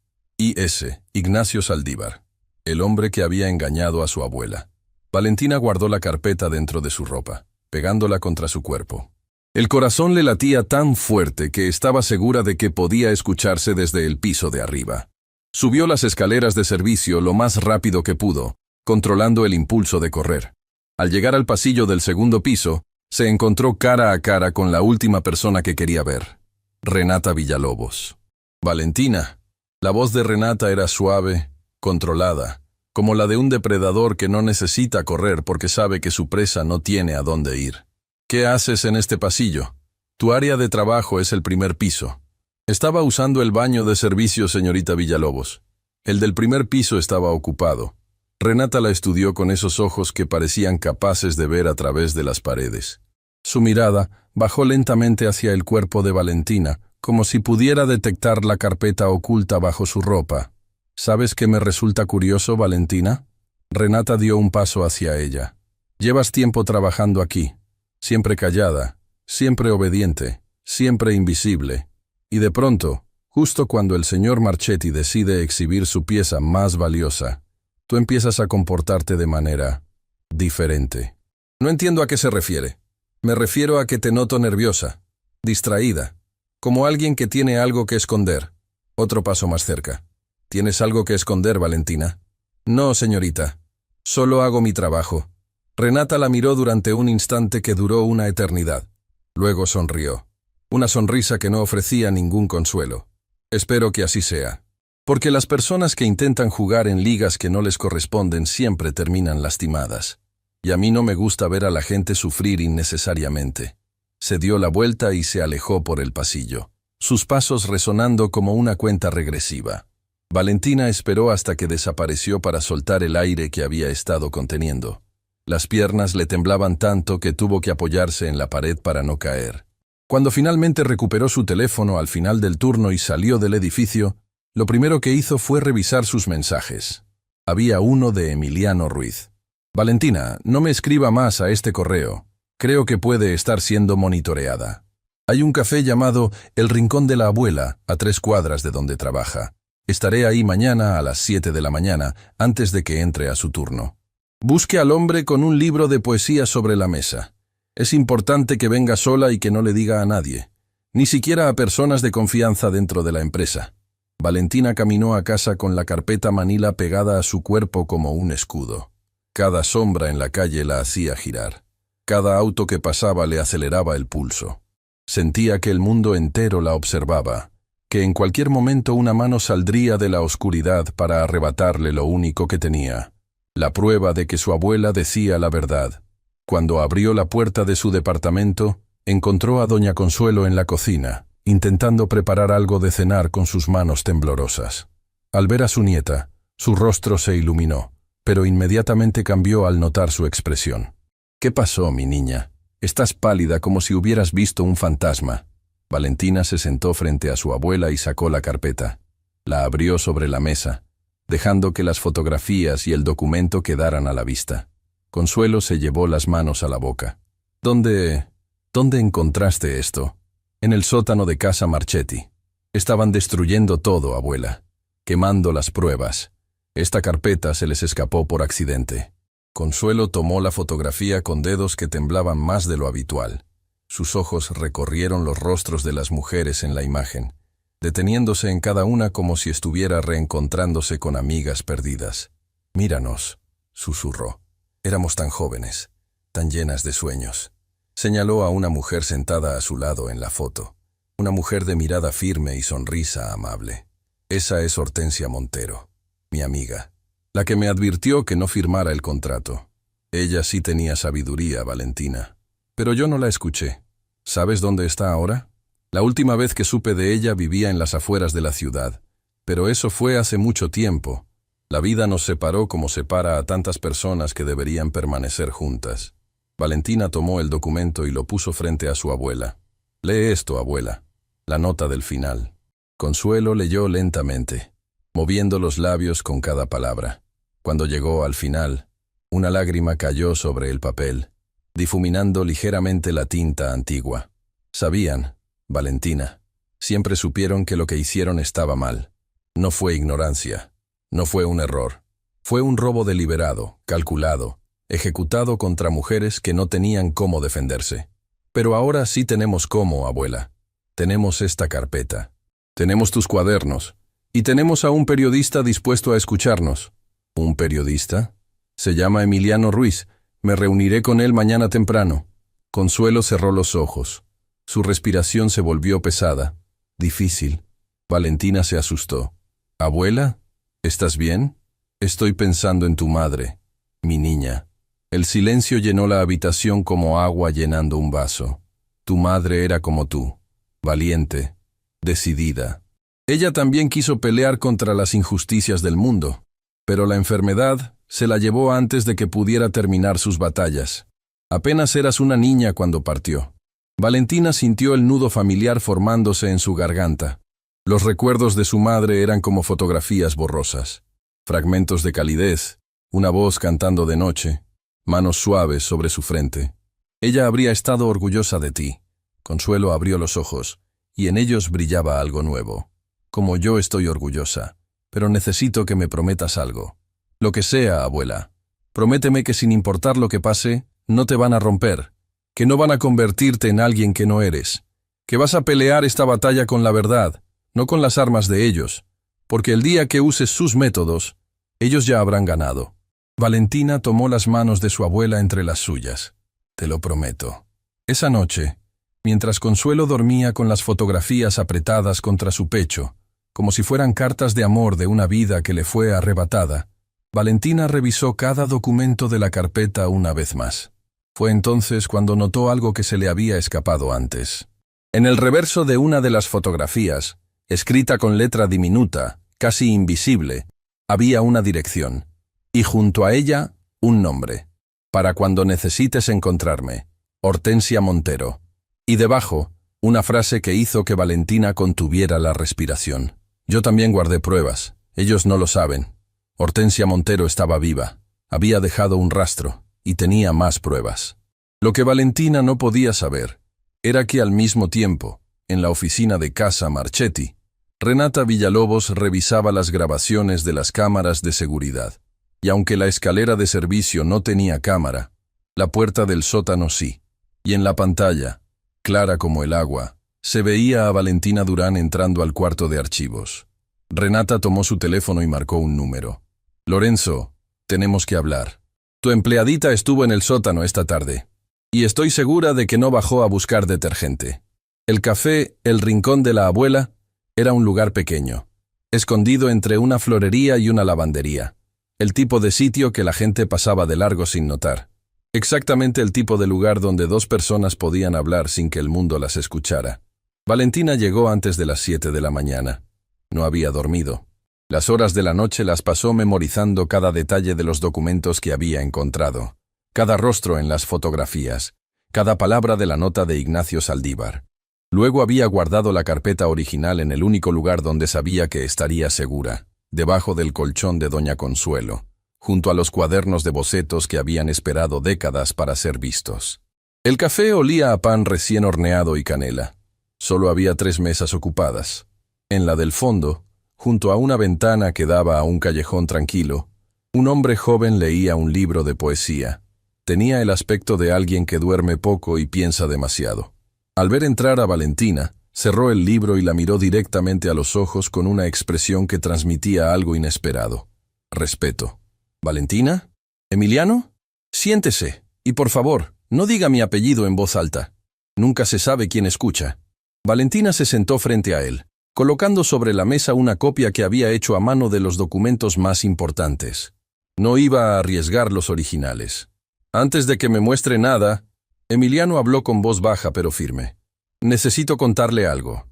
Ignacio Saldívar. El hombre que había engañado a su abuela. Valentina guardó la carpeta dentro de su ropa, pegándola contra su cuerpo. El corazón le latía tan fuerte que estaba segura de que podía escucharse desde el piso de arriba. Subió las escaleras de servicio lo más rápido que pudo, controlando el impulso de correr. Al llegar al pasillo del segundo piso, se encontró cara a cara con la última persona que quería ver. Renata Villalobos. Valentina. La voz de Renata era suave, controlada, como la de un depredador que no necesita correr porque sabe que su presa no tiene a dónde ir. ¿Qué haces en este pasillo? Tu área de trabajo es el primer piso. Estaba usando el baño de servicio, señorita Villalobos. El del primer piso estaba ocupado. Renata la estudió con esos ojos que parecían capaces de ver a través de las paredes. Su mirada bajó lentamente hacia el cuerpo de Valentina, como si pudiera detectar la carpeta oculta bajo su ropa. ¿Sabes qué me resulta curioso, Valentina? Renata dio un paso hacia ella. Llevas tiempo trabajando aquí, siempre callada, siempre obediente, siempre invisible. Y de pronto, justo cuando el señor Marchetti decide exhibir su pieza más valiosa, tú empiezas a comportarte de manera diferente. No entiendo a qué se refiere. Me refiero a que te noto nerviosa, distraída. como alguien que tiene algo que esconder. Otro paso más cerca. ¿Tienes algo que esconder, Valentina? No, señorita. Solo hago mi trabajo. Renata la miró durante un instante que duró una eternidad. Luego sonrió. Una sonrisa que no ofrecía ningún consuelo. Espero que así sea. Porque las personas que intentan jugar en ligas que no les corresponden siempre terminan lastimadas. Y a mí no me gusta ver a la gente sufrir innecesariamente. Se dio la vuelta y se alejó por el pasillo, sus pasos resonando como una cuenta regresiva. Valentina esperó hasta que desapareció para soltar el aire que había estado conteniendo. Las piernas le temblaban tanto que tuvo que apoyarse en la pared para no caer. Cuando finalmente recuperó su teléfono al final del turno y salió del edificio, lo primero que hizo fue revisar sus mensajes. Había uno de Emiliano Ruiz. Valentina, no me escriba más a este correo. Creo que puede estar siendo monitoreada. Hay un café llamado El Rincón de la Abuela, a 3 cuadras de donde trabaja. Estaré ahí mañana a las 7 de la mañana, antes de que entre a su turno. Busque al hombre con un libro de poesía sobre la mesa. Es importante que venga sola y que no le diga a nadie, ni siquiera a personas de confianza dentro de la empresa. Valentina caminó a casa con la carpeta manila pegada a su cuerpo como un escudo. Cada sombra en la calle la hacía girar. Cada auto que pasaba le aceleraba el pulso. Sentía que el mundo entero la observaba, que en cualquier momento una mano saldría de la oscuridad para arrebatarle lo único que tenía, la prueba de que su abuela decía la verdad. Cuando abrió la puerta de su departamento, encontró a doña Consuelo en la cocina, intentando preparar algo de cenar con sus manos temblorosas. Al ver a su nieta, su rostro se iluminó, pero inmediatamente cambió al notar su expresión. «¿Qué pasó, mi niña? Estás pálida como si hubieras visto un fantasma». Valentina se sentó frente a su abuela y sacó la carpeta. La abrió sobre la mesa, dejando que las fotografías y el documento quedaran a la vista. Consuelo se llevó las manos a la boca. ¿Dónde encontraste esto? En el sótano de casa Marchetti. Estaban destruyendo todo, abuela, quemando las pruebas. Esta carpeta se les escapó por accidente. Consuelo tomó la fotografía con dedos que temblaban más de lo habitual. Sus ojos recorrieron los rostros de las mujeres en la imagen, deteniéndose en cada una como si estuviera reencontrándose con amigas perdidas. «Míranos», susurró. «Éramos tan jóvenes, tan llenas de sueños». Señaló a una mujer sentada a su lado en la foto, una mujer de mirada firme y sonrisa amable. «Esa es Hortensia Montero, mi amiga, la que me advirtió que no firmara el contrato. Ella sí tenía sabiduría, Valentina. Pero yo no la escuché. ¿Sabes dónde está ahora? La última vez que supe de ella vivía en las afueras de la ciudad. Pero eso fue hace mucho tiempo. La vida nos separó como separa a tantas personas que deberían permanecer juntas». Valentina tomó el documento y lo puso frente a su abuela. «Lee esto, abuela. La nota del final». Consuelo leyó lentamente, moviendo los labios con cada palabra. Cuando llegó al final, una lágrima cayó sobre el papel, difuminando ligeramente la tinta antigua. Sabían, Valentina, siempre supieron que lo que hicieron estaba mal. No fue ignorancia, no fue un error. Fue un robo deliberado, calculado, ejecutado contra mujeres que no tenían cómo defenderse. Pero ahora sí tenemos cómo, abuela. Tenemos esta carpeta. Tenemos tus cuadernos. Y tenemos a un periodista dispuesto a escucharnos. ¿Un periodista? Se llama Emiliano Ruiz. Me reuniré con él mañana temprano». Consuelo cerró los ojos. Su respiración se volvió pesada, difícil. Valentina se asustó. «¿Abuela? ¿Estás bien? Estoy pensando en tu madre, mi niña». El silencio llenó la habitación como agua llenando un vaso. Tu madre era como tú, valiente, decidida. Ella también quiso pelear contra las injusticias del mundo, pero la enfermedad se la llevó antes de que pudiera terminar sus batallas. Apenas eras una niña cuando partió. Valentina sintió el nudo familiar formándose en su garganta. Los recuerdos de su madre eran como fotografías borrosas. Fragmentos de calidez, una voz cantando de noche, manos suaves sobre su frente. Ella habría estado orgullosa de ti. Consuelo abrió los ojos, y en ellos brillaba algo nuevo. Como yo estoy orgullosa, pero necesito que me prometas algo. Lo que sea, abuela. Prométeme que sin importar lo que pase, no te van a romper, que no van a convertirte en alguien que no eres, que vas a pelear esta batalla con la verdad, no con las armas de ellos, porque el día que uses sus métodos, ellos ya habrán ganado. Valentina tomó las manos de su abuela entre las suyas. Te lo prometo. Esa noche, mientras Consuelo dormía con las fotografías apretadas contra su pecho, como si fueran cartas de amor de una vida que le fue arrebatada, Valentina revisó cada documento de la carpeta una vez más. Fue entonces cuando notó algo que se le había escapado antes. En el reverso de una de las fotografías, escrita con letra diminuta, casi invisible, había una dirección, y junto a ella, un nombre. Para cuando necesites encontrarme, Hortensia Montero. Y debajo, una frase que hizo que Valentina contuviera la respiración. Yo también guardé pruebas. Ellos no lo saben. Hortensia Montero estaba viva. Había dejado un rastro, y tenía más pruebas. Lo que Valentina no podía saber era que al mismo tiempo, en la oficina de Casa Marchetti, Renata Villalobos revisaba las grabaciones de las cámaras de seguridad. Y aunque la escalera de servicio no tenía cámara, la puerta del sótano sí. Y en la pantalla, clara como el agua, se veía a Valentina Durán entrando al cuarto de archivos. Renata tomó su teléfono y marcó un número. Lorenzo, tenemos que hablar. Tu empleadita estuvo en el sótano esta tarde. Y estoy segura de que no bajó a buscar detergente. El café, el rincón de la abuela, era un lugar pequeño, escondido entre una florería y una lavandería. El tipo de sitio que la gente pasaba de largo sin notar. Exactamente el tipo de lugar donde dos personas podían hablar sin que el mundo las escuchara. Valentina llegó antes de las 7 de la mañana. No había dormido. Las horas de la noche las pasó memorizando cada detalle de los documentos que había encontrado, cada rostro en las fotografías, cada palabra de la nota de Ignacio Saldívar. Luego había guardado la carpeta original en el único lugar donde sabía que estaría segura, debajo del colchón de Doña Consuelo, junto a los cuadernos de bocetos que habían esperado décadas para ser vistos. El café olía a pan recién horneado y canela. Solo había 3 mesas ocupadas. En la del fondo, junto a una ventana que daba a un callejón tranquilo, un hombre joven leía un libro de poesía. Tenía el aspecto de alguien que duerme poco y piensa demasiado. Al ver entrar a Valentina, cerró el libro y la miró directamente a los ojos con una expresión que transmitía algo inesperado. Respeto. ¿Valentina? ¿Emiliano? Siéntese, y por favor, no diga mi apellido en voz alta. Nunca se sabe quién escucha. Valentina se sentó frente a él, colocando sobre la mesa una copia que había hecho a mano de los documentos más importantes. No iba a arriesgar los originales. Antes de que me muestre nada, Emiliano habló con voz baja pero firme. Necesito contarle algo.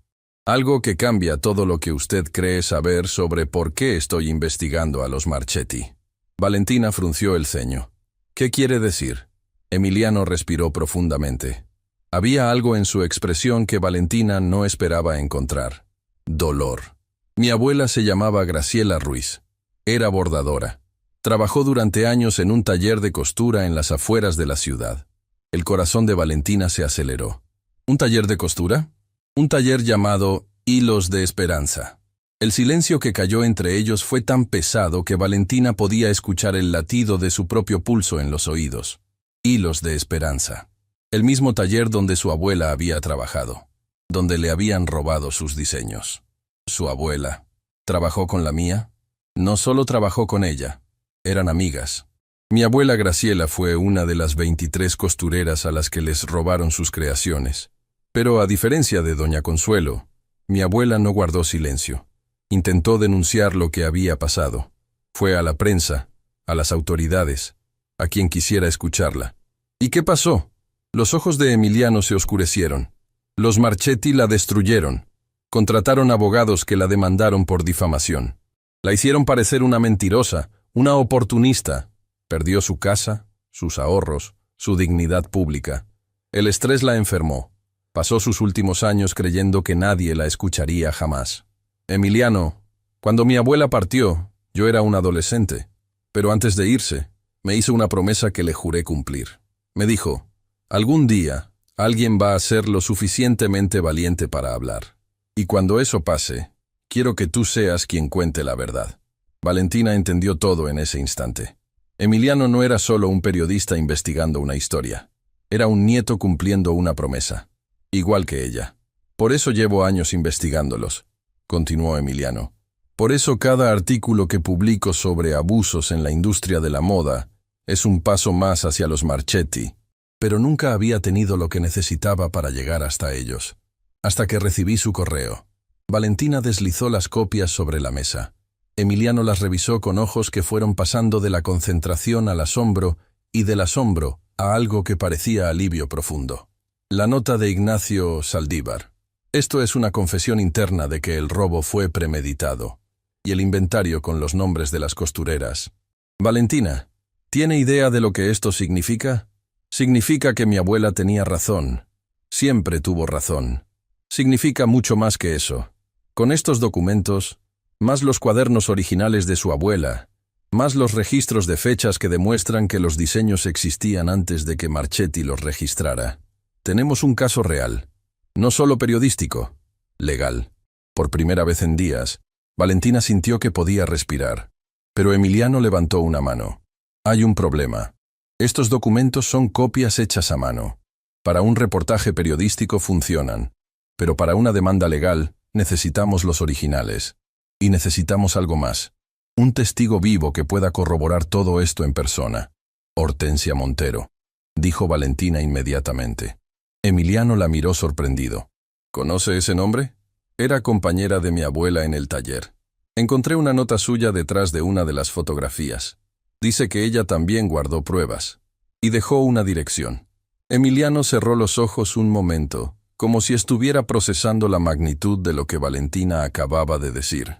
Algo que cambia todo lo que usted cree saber sobre por qué estoy investigando a los Marchetti. Valentina frunció el ceño. ¿Qué quiere decir? Emiliano respiró profundamente. Había algo en su expresión que Valentina no esperaba encontrar. Dolor. Mi abuela se llamaba Graciela Ruiz. Era bordadora. Trabajó durante años en un taller de costura en las afueras de la ciudad. El corazón de Valentina se aceleró. ¿Un taller de costura? Un taller llamado Hilos de Esperanza. El silencio que cayó entre ellos fue tan pesado que Valentina podía escuchar el latido de su propio pulso en los oídos. Hilos de Esperanza. El mismo taller donde su abuela había trabajado, donde le habían robado sus diseños. Su abuela. ¿Trabajó con la mía? No solo trabajó con ella, eran amigas. Mi abuela Graciela fue una de las 23 costureras a las que les robaron sus creaciones. Pero a diferencia de Doña Consuelo, mi abuela no guardó silencio. Intentó denunciar lo que había pasado. Fue a la prensa, a las autoridades, a quien quisiera escucharla. ¿Y qué pasó? Los ojos de Emiliano se oscurecieron. Los Marchetti la destruyeron. Contrataron abogados que la demandaron por difamación. La hicieron parecer una mentirosa, una oportunista. Perdió su casa, sus ahorros, su dignidad pública. El estrés la enfermó. Pasó sus últimos años creyendo que nadie la escucharía jamás. Emiliano, cuando mi abuela partió, yo era un adolescente, pero antes de irse, me hizo una promesa que le juré cumplir. Me dijo, algún día, alguien va a ser lo suficientemente valiente para hablar. Y cuando eso pase, quiero que tú seas quien cuente la verdad. Valentina entendió todo en ese instante. Emiliano no era solo un periodista investigando una historia. Era un nieto cumpliendo una promesa. Igual que ella. Por eso llevo años investigándolos, continuó Emiliano. Por eso cada artículo que publico sobre abusos en la industria de la moda es un paso más hacia los Marchetti. Pero nunca había tenido lo que necesitaba para llegar hasta ellos. Hasta que recibí su correo. Valentina deslizó las copias sobre la mesa. Emiliano las revisó con ojos que fueron pasando de la concentración al asombro y del asombro a algo que parecía alivio profundo. La nota de Ignacio Saldívar. Esto es una confesión interna de que el robo fue premeditado. Y el inventario con los nombres de las costureras. Valentina, ¿tiene idea de lo que esto significa? Significa que mi abuela tenía razón. Siempre tuvo razón. Significa mucho más que eso. Con estos documentos, más los cuadernos originales de su abuela, más los registros de fechas que demuestran que los diseños existían antes de que Marchetti los registrara. Tenemos un caso real. No solo periodístico, legal. Por primera vez en días, Valentina sintió que podía respirar. Pero Emiliano levantó una mano. Hay un problema. Estos documentos son copias hechas a mano. Para un reportaje periodístico funcionan, pero para una demanda legal necesitamos los originales. Y necesitamos algo más. Un testigo vivo que pueda corroborar todo esto en persona. Hortensia Montero, dijo Valentina inmediatamente. Emiliano la miró sorprendido. ¿Conoce ese nombre? Era compañera de mi abuela en el taller. Encontré una nota suya detrás de una de las fotografías. Dice que ella también guardó pruebas. Y dejó una dirección. Emiliano cerró los ojos un momento, como si estuviera procesando la magnitud de lo que Valentina acababa de decir.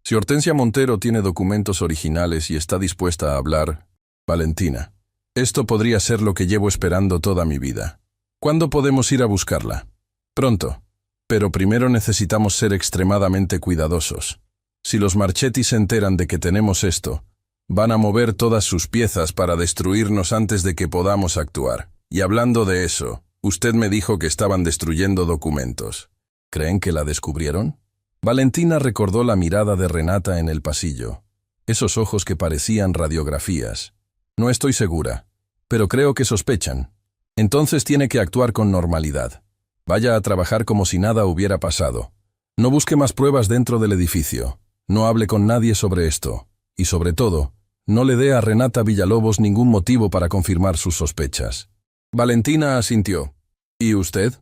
Si Hortensia Montero tiene documentos originales y está dispuesta a hablar, Valentina, esto podría ser lo que llevo esperando toda mi vida. ¿Cuándo podemos ir a buscarla? Pronto. Pero primero necesitamos ser extremadamente cuidadosos. Si los Marchetti se enteran de que tenemos esto, van a mover todas sus piezas para destruirnos antes de que podamos actuar. Y hablando de eso, usted me dijo que estaban destruyendo documentos. ¿Creen que la descubrieron? Valentina recordó la mirada de Renata en el pasillo. Esos ojos que parecían radiografías. No estoy segura, pero creo que sospechan. Entonces tiene que actuar con normalidad. Vaya a trabajar como si nada hubiera pasado. No busque más pruebas dentro del edificio. No hable con nadie sobre esto. Y sobre todo, no le dé a Renata Villalobos ningún motivo para confirmar sus sospechas. Valentina asintió. ¿Y usted?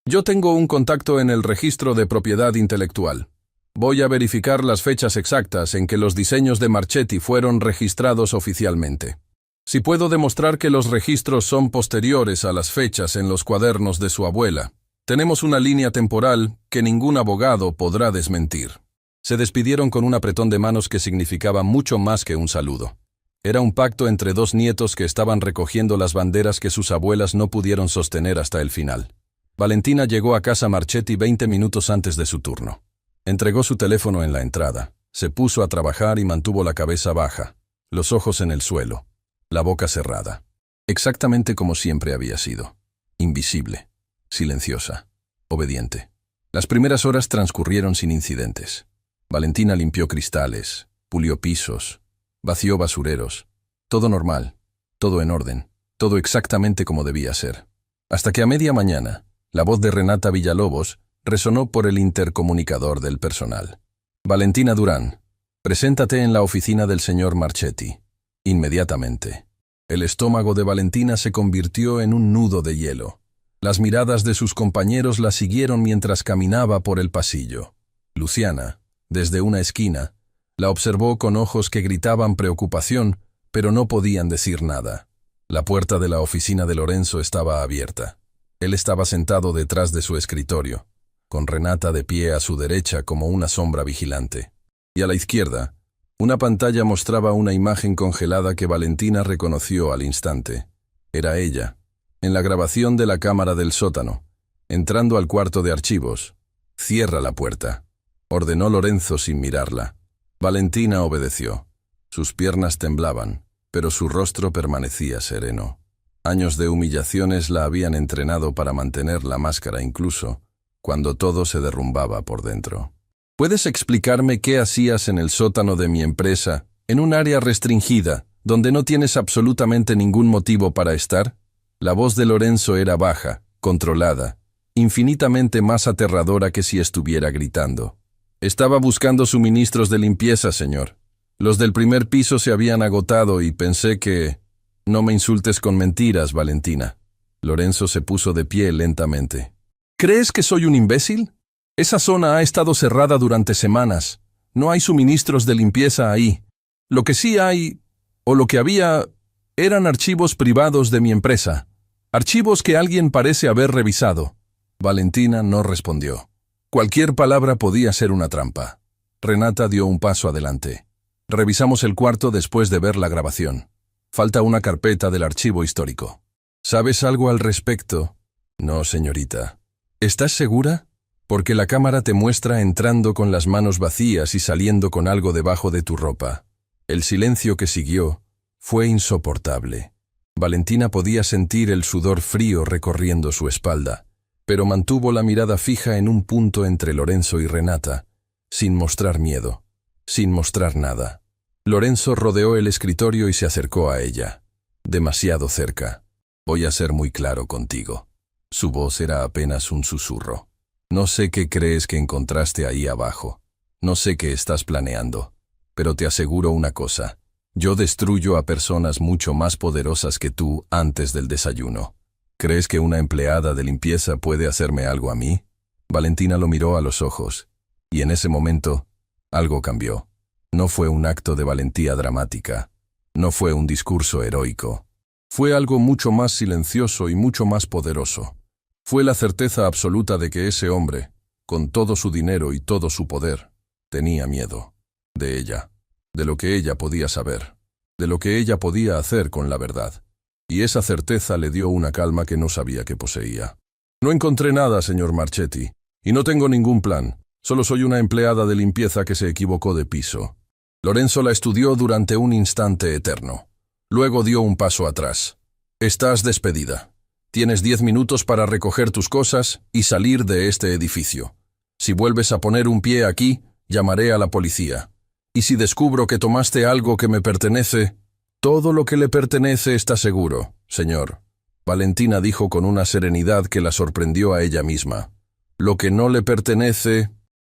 Yo tengo un contacto en el registro de propiedad intelectual. Voy a verificar las fechas exactas en que los diseños de Marchetti fueron registrados oficialmente. Si puedo demostrar que los registros son posteriores a las fechas en los cuadernos de su abuela, tenemos una línea temporal que ningún abogado podrá desmentir. Se despidieron con un apretón de manos que significaba mucho más que un saludo. Era un pacto entre dos nietos que estaban recogiendo las banderas que sus abuelas no pudieron sostener hasta el final. Valentina llegó a casa Marchetti 20 minutos antes de su turno. Entregó su teléfono en la entrada, se puso a trabajar y mantuvo la cabeza baja, los ojos en el suelo, la boca cerrada. Exactamente como siempre había sido. Invisible, silenciosa, obediente. Las primeras horas transcurrieron sin incidentes. Valentina limpió cristales, pulió pisos, vació basureros. Todo normal, todo en orden, todo exactamente como debía ser. Hasta que a media mañana, la voz de Renata Villalobos resonó por el intercomunicador del personal. Valentina Durán, preséntate en la oficina del señor Marchetti. Inmediatamente. El estómago de Valentina se convirtió en un nudo de hielo. Las miradas de sus compañeros la siguieron mientras caminaba por el pasillo. Luciana, desde una esquina, la observó con ojos que gritaban preocupación, pero no podían decir nada. La puerta de la oficina de Lorenzo estaba abierta. Él estaba sentado detrás de su escritorio, con Renata de pie a su derecha como una sombra vigilante. Y a la izquierda, una pantalla mostraba una imagen congelada que Valentina reconoció al instante. Era ella, en la grabación de la cámara del sótano, entrando al cuarto de archivos. «Cierra la puerta», ordenó Lorenzo sin mirarla. Valentina obedeció. Sus piernas temblaban, pero su rostro permanecía sereno. Años de humillaciones la habían entrenado para mantener la máscara incluso cuando todo se derrumbaba por dentro. ¿Puedes explicarme qué hacías en el sótano de mi empresa, en un área restringida, donde no tienes absolutamente ningún motivo para estar? La voz de Lorenzo era baja, controlada, infinitamente más aterradora que si estuviera gritando. Estaba buscando suministros de limpieza, señor. Los del primer piso se habían agotado y pensé que... No me insultes con mentiras, Valentina. Lorenzo se puso de pie lentamente. ¿Crees que soy un imbécil? Esa zona ha estado cerrada durante semanas. No hay suministros de limpieza ahí. Lo que sí hay, o lo que había, eran archivos privados de mi empresa. Archivos que alguien parece haber revisado. Valentina no respondió. Cualquier palabra podía ser una trampa. Renata dio un paso adelante. Revisamos el cuarto después de ver la grabación. Falta una carpeta del archivo histórico. ¿Sabes algo al respecto? No, señorita. ¿Estás segura? Porque la cámara te muestra entrando con las manos vacías y saliendo con algo debajo de tu ropa. El silencio que siguió fue insoportable. Valentina podía sentir el sudor frío recorriendo su espalda, pero mantuvo la mirada fija en un punto entre Lorenzo y Renata, sin mostrar miedo, sin mostrar nada. Lorenzo rodeó el escritorio y se acercó a ella, demasiado cerca. Voy a ser muy claro contigo. Su voz era apenas un susurro. No sé qué crees que encontraste ahí abajo. No sé qué estás planeando. Pero te aseguro una cosa. Yo destruyo a personas mucho más poderosas que tú antes del desayuno. ¿Crees que una empleada de limpieza puede hacerme algo a mí? Valentina lo miró a los ojos. Y en ese momento, algo cambió. No fue un acto de valentía dramática. No fue un discurso heroico. Fue algo mucho más silencioso y mucho más poderoso. Fue la certeza absoluta de que ese hombre, con todo su dinero y todo su poder, tenía miedo. De ella, de lo que ella podía saber, de lo que ella podía hacer con la verdad. Y esa certeza le dio una calma que no sabía que poseía. No encontré nada, señor Marchetti, y no tengo ningún plan. Solo soy una empleada de limpieza que se equivocó de piso. Lorenzo la estudió durante un instante eterno. Luego dio un paso atrás. Estás despedida. Tienes 10 minutos para recoger tus cosas y salir de este edificio. Si vuelves a poner un pie aquí, llamaré a la policía. Y si descubro que tomaste algo que me pertenece, todo lo que le pertenece está seguro, señor. Valentina dijo con una serenidad que la sorprendió a ella misma. Lo que no le pertenece...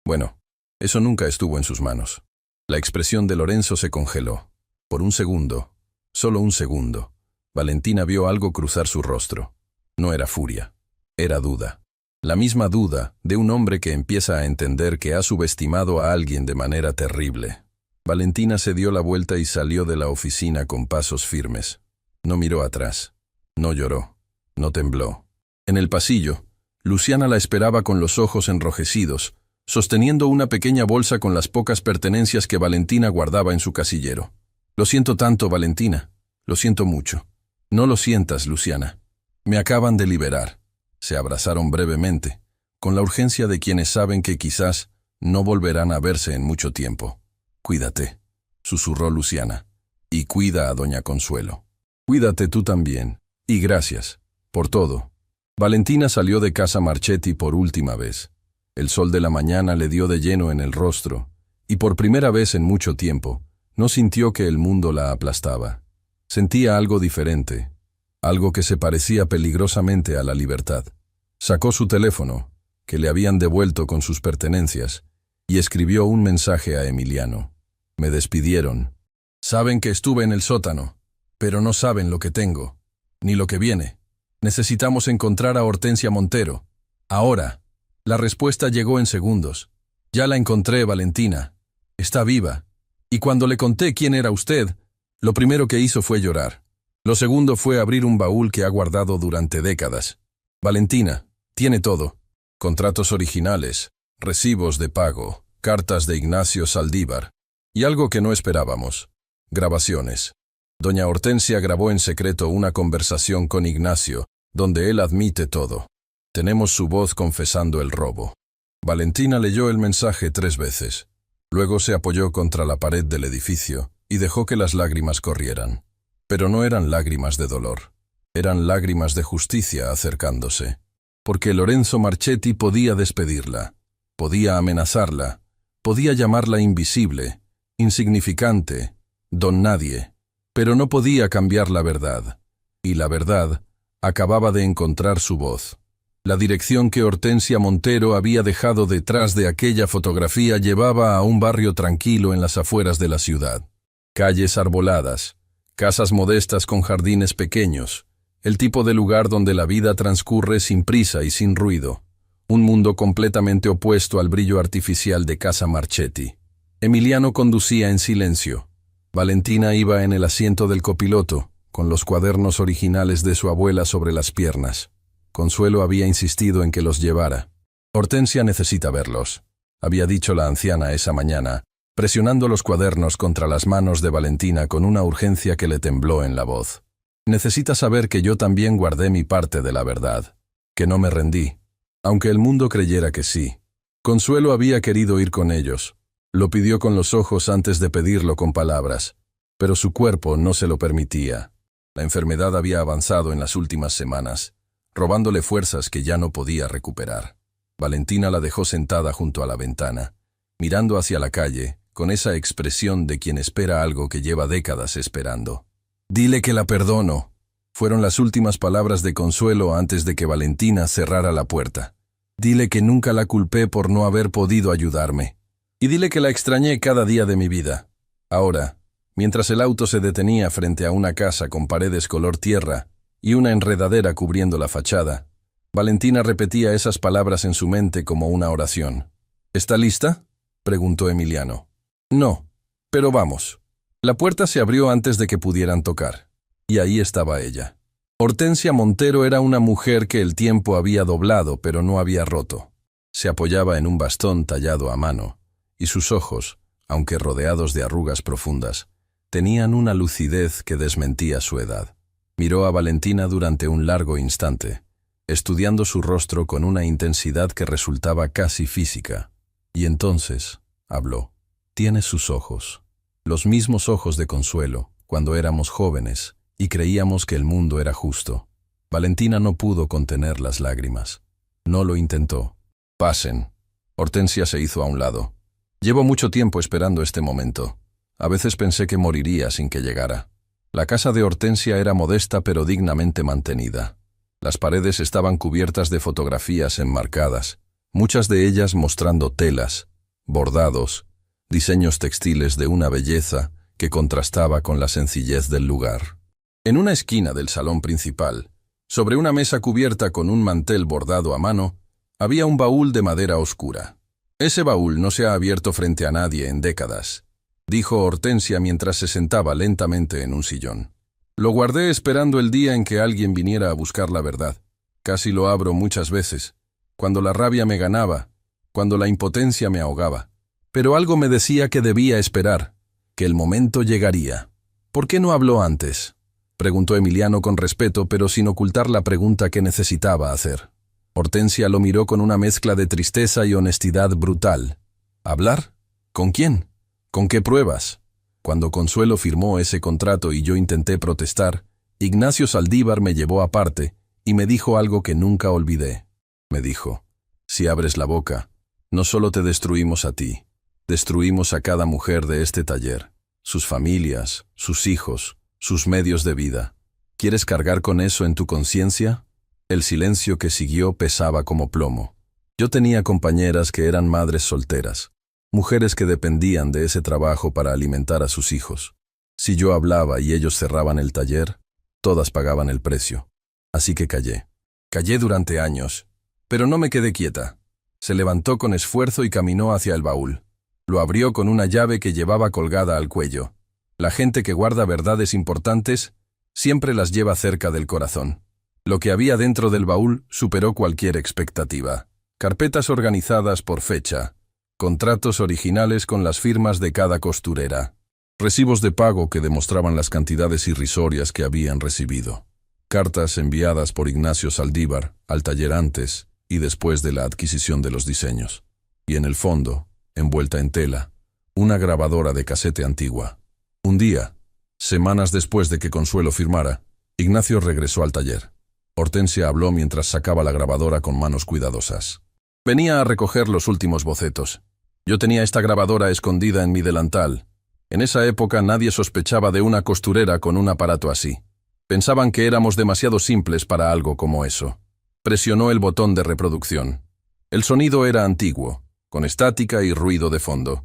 Bueno, eso nunca estuvo en sus manos. La expresión de Lorenzo se congeló. Por un segundo, solo un segundo, Valentina vio algo cruzar su rostro. No era furia, era duda. La misma duda de un hombre que empieza a entender que ha subestimado a alguien de manera terrible. Valentina se dio la vuelta y salió de la oficina con pasos firmes. No miró atrás. No lloró. No tembló. En el pasillo, Luciana la esperaba con los ojos enrojecidos, sosteniendo una pequeña bolsa con las pocas pertenencias que Valentina guardaba en su casillero. Lo siento tanto, Valentina. Lo siento mucho. No lo sientas, Luciana. Me acaban de liberar. Se abrazaron brevemente, con la urgencia de quienes saben que quizás no volverán a verse en mucho tiempo. Cuídate, susurró Luciana, y cuida a doña Consuelo. Cuídate tú también, y gracias, por todo. Valentina salió de casa Marchetti por última vez. El sol de la mañana le dio de lleno en el rostro, y por primera vez en mucho tiempo, no sintió que el mundo la aplastaba. Sentía algo diferente, algo que se parecía peligrosamente a la libertad. Sacó su teléfono, que le habían devuelto con sus pertenencias, y escribió un mensaje a Emiliano. Me despidieron. Saben que estuve en el sótano, pero no saben lo que tengo, ni lo que viene. Necesitamos encontrar a Hortensia Montero. Ahora. La respuesta llegó en segundos. Ya la encontré, Valentina. Está viva. Y cuando le conté quién era usted, lo primero que hizo fue llorar. Lo segundo fue abrir un baúl que ha guardado durante décadas. Valentina, tiene todo. Contratos originales, recibos de pago, cartas de Ignacio Saldívar, y algo que no esperábamos. Grabaciones. Doña Hortensia grabó en secreto una conversación con Ignacio, donde él admite todo. Tenemos su voz confesando el robo. Valentina leyó el mensaje 3 veces. Luego se apoyó contra la pared del edificio y dejó que las lágrimas corrieran. Pero no eran lágrimas de dolor. Eran lágrimas de justicia acercándose. Porque Lorenzo Marchetti podía despedirla, podía amenazarla, podía llamarla invisible, insignificante, don nadie, pero no podía cambiar la verdad. Y la verdad acababa de encontrar su voz. La dirección que Hortensia Montero había dejado detrás de aquella fotografía llevaba a un barrio tranquilo en las afueras de la ciudad. Calles arboladas, casas modestas con jardines pequeños, el tipo de lugar donde la vida transcurre sin prisa y sin ruido. Un mundo completamente opuesto al brillo artificial de Casa Marchetti. Emiliano conducía en silencio. Valentina iba en el asiento del copiloto, con los cuadernos originales de su abuela sobre las piernas. Consuelo había insistido en que los llevara. Hortensia necesita verlos, había dicho la anciana esa mañana, presionando los cuadernos contra las manos de Valentina con una urgencia que le tembló en la voz. Necesita saber que yo también guardé mi parte de la verdad, que no me rendí, aunque el mundo creyera que sí. Consuelo había querido ir con ellos. Lo pidió con los ojos antes de pedirlo con palabras, pero su cuerpo no se lo permitía. La enfermedad había avanzado en las últimas semanas, robándole fuerzas que ya no podía recuperar. Valentina la dejó sentada junto a la ventana, mirando hacia la calle, con esa expresión de quien espera algo que lleva décadas esperando. «Dile que la perdono», fueron las últimas palabras de Consuelo antes de que Valentina cerrara la puerta. «Dile que nunca la culpé por no haber podido ayudarme. Y dile que la extrañé cada día de mi vida». Ahora, mientras el auto se detenía frente a una casa con paredes color tierra, y una enredadera cubriendo la fachada, Valentina repetía esas palabras en su mente como una oración. «¿Está lista?», preguntó Emiliano. «No, pero vamos». La puerta se abrió antes de que pudieran tocar, y ahí estaba ella. Hortensia Montero era una mujer que el tiempo había doblado pero no había roto. Se apoyaba en un bastón tallado a mano, y sus ojos, aunque rodeados de arrugas profundas, tenían una lucidez que desmentía su edad. Miró a Valentina durante un largo instante, estudiando su rostro con una intensidad que resultaba casi física. Y entonces habló. «Tiene sus ojos, los mismos ojos de Consuelo, cuando éramos jóvenes y creíamos que el mundo era justo». Valentina no pudo contener las lágrimas. No lo intentó. «Pasen». Hortensia se hizo a un lado. «Llevo mucho tiempo esperando este momento. A veces pensé que moriría sin que llegara». La casa de Hortensia era modesta pero dignamente mantenida. Las paredes estaban cubiertas de fotografías enmarcadas, muchas de ellas mostrando telas, bordados, diseños textiles de una belleza que contrastaba con la sencillez del lugar. En una esquina del salón principal, sobre una mesa cubierta con un mantel bordado a mano, había un baúl de madera oscura. «Ese baúl no se ha abierto frente a nadie en décadas», dijo Hortensia mientras se sentaba lentamente en un sillón. «Lo guardé esperando el día en que alguien viniera a buscar la verdad. Casi lo abro muchas veces, cuando la rabia me ganaba, cuando la impotencia me ahogaba. Pero algo me decía que debía esperar, que el momento llegaría». «¿Por qué no habló antes?», preguntó Emiliano con respeto, pero sin ocultar la pregunta que necesitaba hacer. Hortensia lo miró con una mezcla de tristeza y honestidad brutal. «¿Hablar? ¿Con quién? ¿Con qué pruebas?». Cuando Consuelo firmó ese contrato y yo intenté protestar, Ignacio Saldívar me llevó aparte y me dijo algo que nunca olvidé. Me dijo: «Si abres la boca, no solo te destruimos a ti, destruimos a cada mujer de este taller, sus familias, sus hijos, sus medios de vida. ¿Quieres cargar con eso en tu conciencia?». El silencio que siguió pesaba como plomo. Yo tenía compañeras que eran madres solteras, mujeres que dependían de ese trabajo para alimentar a sus hijos. Si yo hablaba y ellos cerraban el taller, todas pagaban el precio. Así que callé. Callé durante años, pero no me quedé quieta. Se levantó con esfuerzo y caminó hacia el baúl. Lo abrió con una llave que llevaba colgada al cuello. La gente que guarda verdades importantes siempre las lleva cerca del corazón. Lo que había dentro del baúl superó cualquier expectativa. Carpetas organizadas por fecha, contratos originales con las firmas de cada costurera, recibos de pago que demostraban las cantidades irrisorias que habían recibido, cartas enviadas por Ignacio Saldívar al taller antes y después de la adquisición de los diseños. Y en el fondo, envuelta en tela, una grabadora de casete antigua. Un día, semanas después de que Consuelo firmara, Ignacio regresó al taller. Hortensia habló mientras sacaba la grabadora con manos cuidadosas. «Venía a recoger los últimos bocetos. Yo tenía esta grabadora escondida en mi delantal. En esa época nadie sospechaba de una costurera con un aparato así. Pensaban que éramos demasiado simples para algo como eso. Presionó el botón de reproducción. El sonido era antiguo, con estática y ruido de fondo,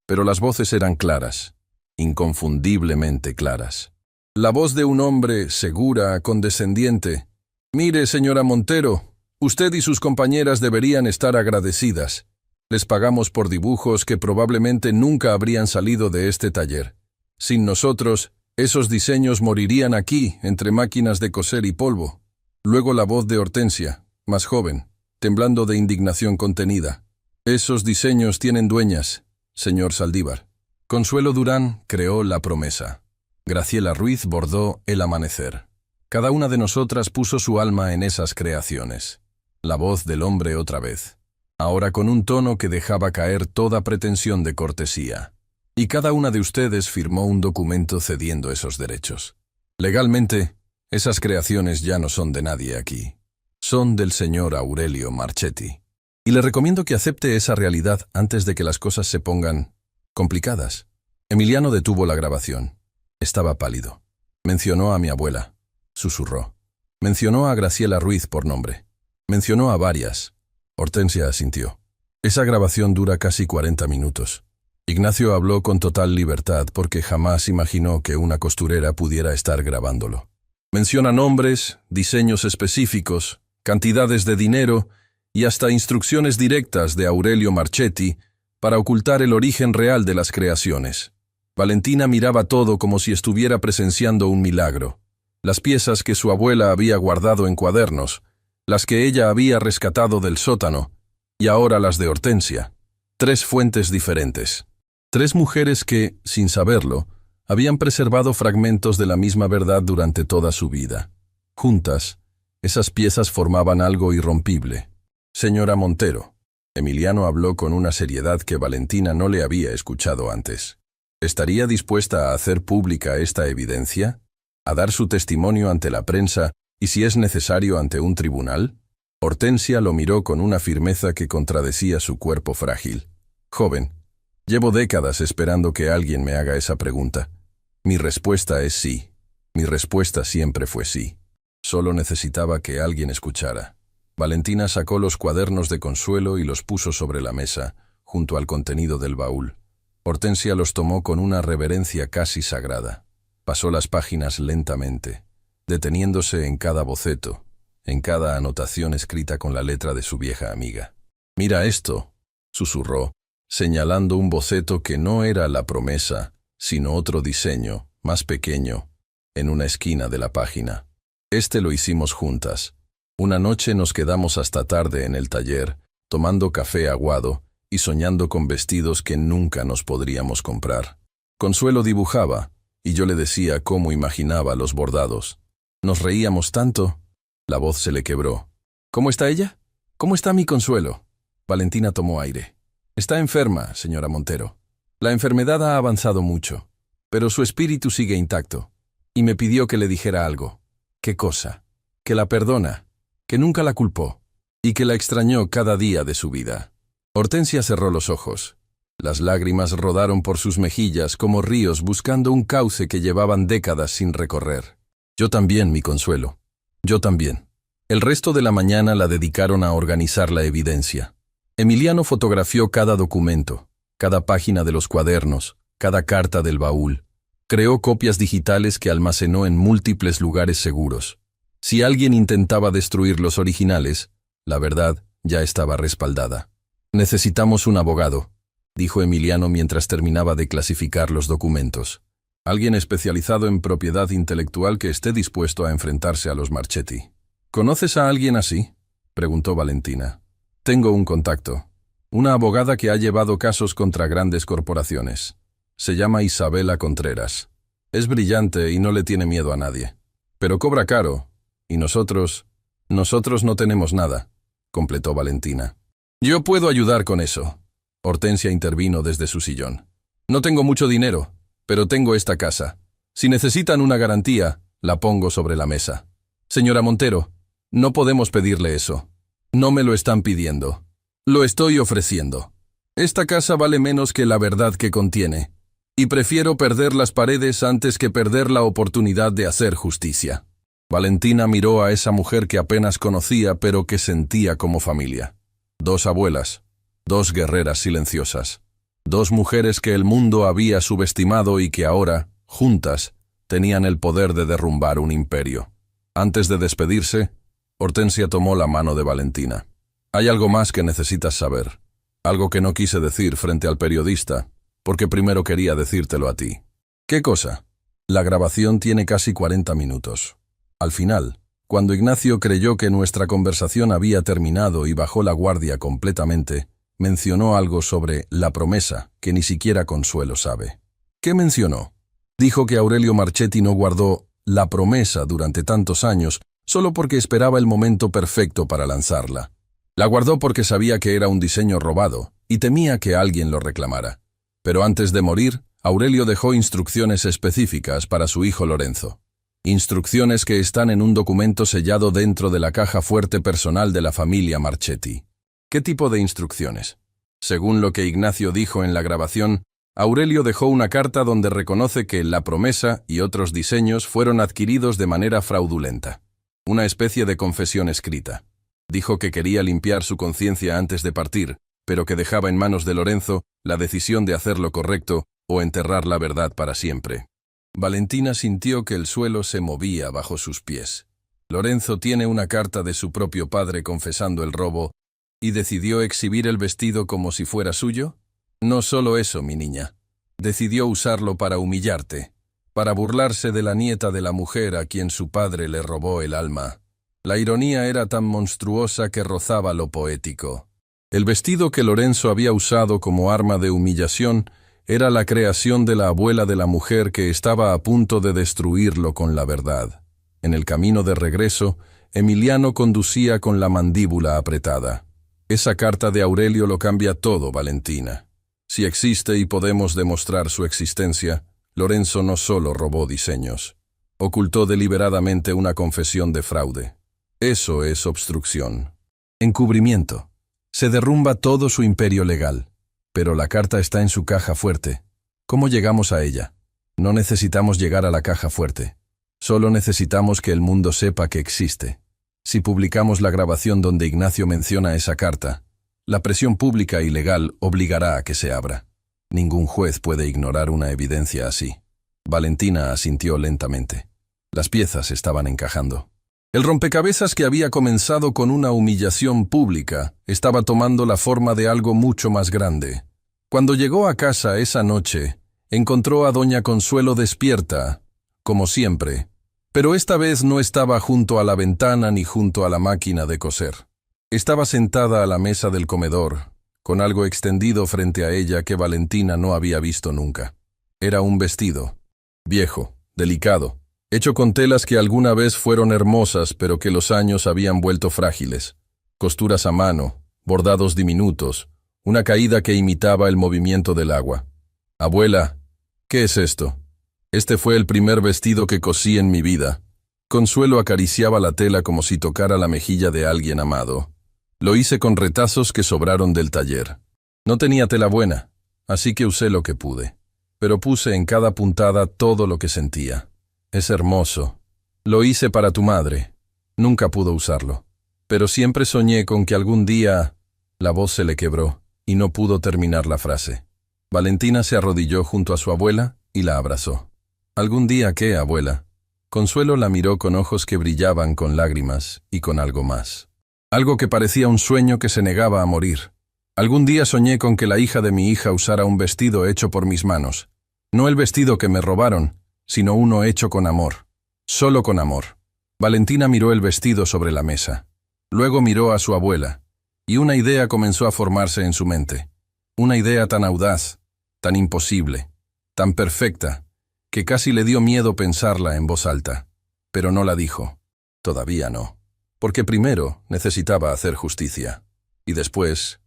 pero las voces eran claras, inconfundiblemente claras. La voz de un hombre, segura, condescendiente. «Mire, señora Montero, usted y sus compañeras deberían estar agradecidas. Les pagamos por dibujos que probablemente nunca habrían salido de este taller. Sin nosotros, esos diseños morirían aquí, entre máquinas de coser y polvo». Luego la voz de Hortensia, más joven, temblando de indignación contenida. «Esos diseños tienen dueñas, señor Saldívar». Consuelo Durán creó la promesa. Graciela Ruiz bordó el amanecer. Cada una de nosotras puso su alma en esas creaciones. La voz del hombre otra vez, ahora con un tono que dejaba caer toda pretensión de cortesía. Y cada una de ustedes firmó un documento cediendo esos derechos. Legalmente, esas creaciones ya no son de nadie aquí. Son del señor Aurelio Marchetti. Y le recomiendo que acepte esa realidad antes de que las cosas se pongan complicadas. Emiliano detuvo la grabación. Estaba pálido. Mencionó a mi abuela. Susurró. Mencionó a Graciela Ruiz por nombre. Mencionó a varias. Hortensia asintió. Esa grabación dura casi 40 minutos. Ignacio habló con total libertad porque jamás imaginó que una costurera pudiera estar grabándolo. Menciona nombres, diseños específicos, cantidades de dinero y hasta instrucciones directas de Aurelio Marchetti para ocultar el origen real de las creaciones. Valentina miraba todo como si estuviera presenciando un milagro. Las piezas que su abuela había guardado en cuadernos, las que ella había rescatado del sótano, y ahora las de Hortensia. 3 fuentes diferentes. 3 mujeres que, sin saberlo, habían preservado fragmentos de la misma verdad durante toda su vida. Juntas, esas piezas formaban algo irrompible. Señora Montero, Emiliano habló con una seriedad que Valentina no le había escuchado antes. ¿Estaría dispuesta a hacer pública esta evidencia? ¿A dar su testimonio ante la prensa y, si es necesario, ante un tribunal? Hortensia lo miró con una firmeza que contradecía su cuerpo frágil. Joven, llevo décadas esperando que alguien me haga esa pregunta. Mi respuesta es sí. Mi respuesta siempre fue sí. Solo necesitaba que alguien escuchara. Valentina sacó los cuadernos de Consuelo y los puso sobre la mesa, junto al contenido del baúl. Hortensia los tomó con una reverencia casi sagrada. Pasó las páginas lentamente, deteniéndose en cada boceto, en cada anotación escrita con la letra de su vieja amiga. «Mira esto», susurró, señalando un boceto que no era la promesa, sino otro diseño, más pequeño, en una esquina de la página. «Este lo hicimos juntas. Una noche nos quedamos hasta tarde en el taller, tomando café aguado y soñando con vestidos que nunca nos podríamos comprar. Consuelo dibujaba, y yo le decía cómo imaginaba los bordados. Nos reíamos tanto». La voz se le quebró. «¿Cómo está ella? ¿Cómo está mi Consuelo?» Valentina tomó aire. «Está enferma, señora Montero. La enfermedad ha avanzado mucho, pero su espíritu sigue intacto. Y me pidió que le dijera algo». «¿Qué cosa?» «Que la perdona, que nunca la culpó, y que la extrañó cada día de su vida». Hortensia cerró los ojos. Las lágrimas rodaron por sus mejillas como ríos buscando un cauce que llevaban décadas sin recorrer. «Yo también, mi Consuelo. Yo también». El resto de la mañana la dedicaron a organizar la evidencia. Emiliano fotografió cada documento, cada página de los cuadernos, cada carta del baúl. Creó copias digitales que almacenó en múltiples lugares seguros. Si alguien intentaba destruir los originales, la verdad ya estaba respaldada. «Necesitamos un abogado», dijo Emiliano mientras terminaba de clasificar los documentos. «Alguien especializado en propiedad intelectual que esté dispuesto a enfrentarse a los Marchetti». «¿Conoces a alguien así?», preguntó Valentina. «Tengo un contacto. Una abogada que ha llevado casos contra grandes corporaciones. Se llama Isabela Contreras. Es brillante y no le tiene miedo a nadie. Pero cobra caro. Y nosotros no tenemos nada», completó Valentina. «Yo puedo ayudar con eso». Hortensia intervino desde su sillón. «No tengo mucho dinero, pero tengo esta casa. Si necesitan una garantía, la pongo sobre la mesa». «Señora Montero, no podemos pedirle eso. No me lo están pidiendo. Lo estoy ofreciendo. Esta casa vale menos que la verdad que contiene, y prefiero perder las paredes antes que perder la oportunidad de hacer justicia». Valentina miró a esa mujer que apenas conocía pero que sentía como familia. 2 abuelas, 2 guerreras silenciosas, 2 mujeres que el mundo había subestimado y que ahora, juntas, tenían el poder de derrumbar un imperio. Antes de despedirse, Hortensia tomó la mano de Valentina. Hay algo más que necesitas saber, algo que no quise decir frente al periodista, porque primero quería decírtelo a ti. ¿Qué cosa? La grabación tiene casi 40 minutos. Al final, cuando Ignacio creyó que nuestra conversación había terminado y bajó la guardia completamente, mencionó algo sobre la promesa que ni siquiera Consuelo sabe. ¿Qué mencionó? Dijo que Aurelio Marchetti no guardó la promesa durante tantos años solo porque esperaba el momento perfecto para lanzarla. La guardó porque sabía que era un diseño robado y temía que alguien lo reclamara. Pero antes de morir, Aurelio dejó instrucciones específicas para su hijo Lorenzo. Instrucciones que están en un documento sellado dentro de la caja fuerte personal de la familia Marchetti. ¿Qué tipo de instrucciones? Según lo que Ignacio dijo en la grabación, Aurelio dejó una carta donde reconoce que la promesa y otros diseños fueron adquiridos de manera fraudulenta. Una especie de confesión escrita. Dijo que quería limpiar su conciencia antes de partir, pero que dejaba en manos de Lorenzo la decisión de hacer lo correcto o enterrar la verdad para siempre. Valentina sintió que el suelo se movía bajo sus pies. Lorenzo tiene una carta de su propio padre confesando el robo y decidió exhibir el vestido como si fuera suyo. No solo eso, mi niña. Decidió usarlo para humillarte, para burlarse de la nieta de la mujer a quien su padre le robó el alma. La ironía era tan monstruosa que rozaba lo poético. El vestido que Lorenzo había usado como arma de humillación era la creación de la abuela de la mujer que estaba a punto de destruirlo con la verdad. En el camino de regreso, Emiliano conducía con la mandíbula apretada. Esa carta de Aurelio lo cambia todo, Valentina. Si existe y podemos demostrar su existencia, Lorenzo no solo robó diseños. Ocultó deliberadamente una confesión de fraude. Eso es obstrucción. Encubrimiento. Se derrumba todo su imperio legal. Pero la carta está en su caja fuerte. ¿Cómo llegamos a ella? No necesitamos llegar a la caja fuerte. Solo necesitamos que el mundo sepa que existe. Si publicamos la grabación donde Ignacio menciona esa carta, la presión pública y legal obligará a que se abra. Ningún juez puede ignorar una evidencia así. Valentina asintió lentamente. Las piezas estaban encajando. El rompecabezas que había comenzado con una humillación pública estaba tomando la forma de algo mucho más grande. Cuando llegó a casa esa noche, encontró a doña Consuelo despierta, como siempre, pero esta vez no estaba junto a la ventana ni junto a la máquina de coser. Estaba sentada a la mesa del comedor, con algo extendido frente a ella que Valentina no había visto nunca. Era un vestido, viejo, delicado, hecho con telas que alguna vez fueron hermosas pero que los años habían vuelto frágiles. Costuras a mano, bordados diminutos, una caída que imitaba el movimiento del agua. «Abuela, ¿qué es esto? Este fue el primer vestido que cosí en mi vida». Consuelo acariciaba la tela como si tocara la mejilla de alguien amado. «Lo hice con retazos que sobraron del taller. No tenía tela buena, así que usé lo que pude. Pero puse en cada puntada todo lo que sentía. Es hermoso. Lo hice para tu madre. Nunca pudo usarlo. Pero siempre soñé con que algún día...». La voz se le quebró y no pudo terminar la frase. Valentina se arrodilló junto a su abuela y la abrazó. «¿Algún día qué, abuela?» Consuelo la miró con ojos que brillaban con lágrimas y con algo más. Algo que parecía un sueño que se negaba a morir. «Algún día soñé con que la hija de mi hija usara un vestido hecho por mis manos. No el vestido que me robaron, sino uno hecho con amor. Solo con amor». Valentina miró el vestido sobre la mesa. Luego miró a su abuela, y una idea comenzó a formarse en su mente. Una idea tan audaz, tan imposible, tan perfecta, que casi le dio miedo pensarla en voz alta. Pero no la dijo. Todavía no. Porque primero necesitaba hacer justicia. Y después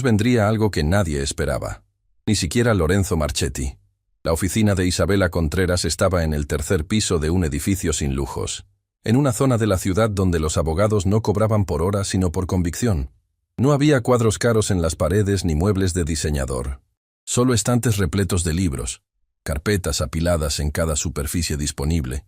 vendría algo que nadie esperaba. Ni siquiera Lorenzo Marchetti. La oficina de Isabela Contreras estaba en el 3er piso de un edificio sin lujos, en una zona de la ciudad donde los abogados no cobraban por hora sino por convicción. No había cuadros caros en las paredes ni muebles de diseñador. Solo estantes repletos de libros, carpetas apiladas en cada superficie disponible,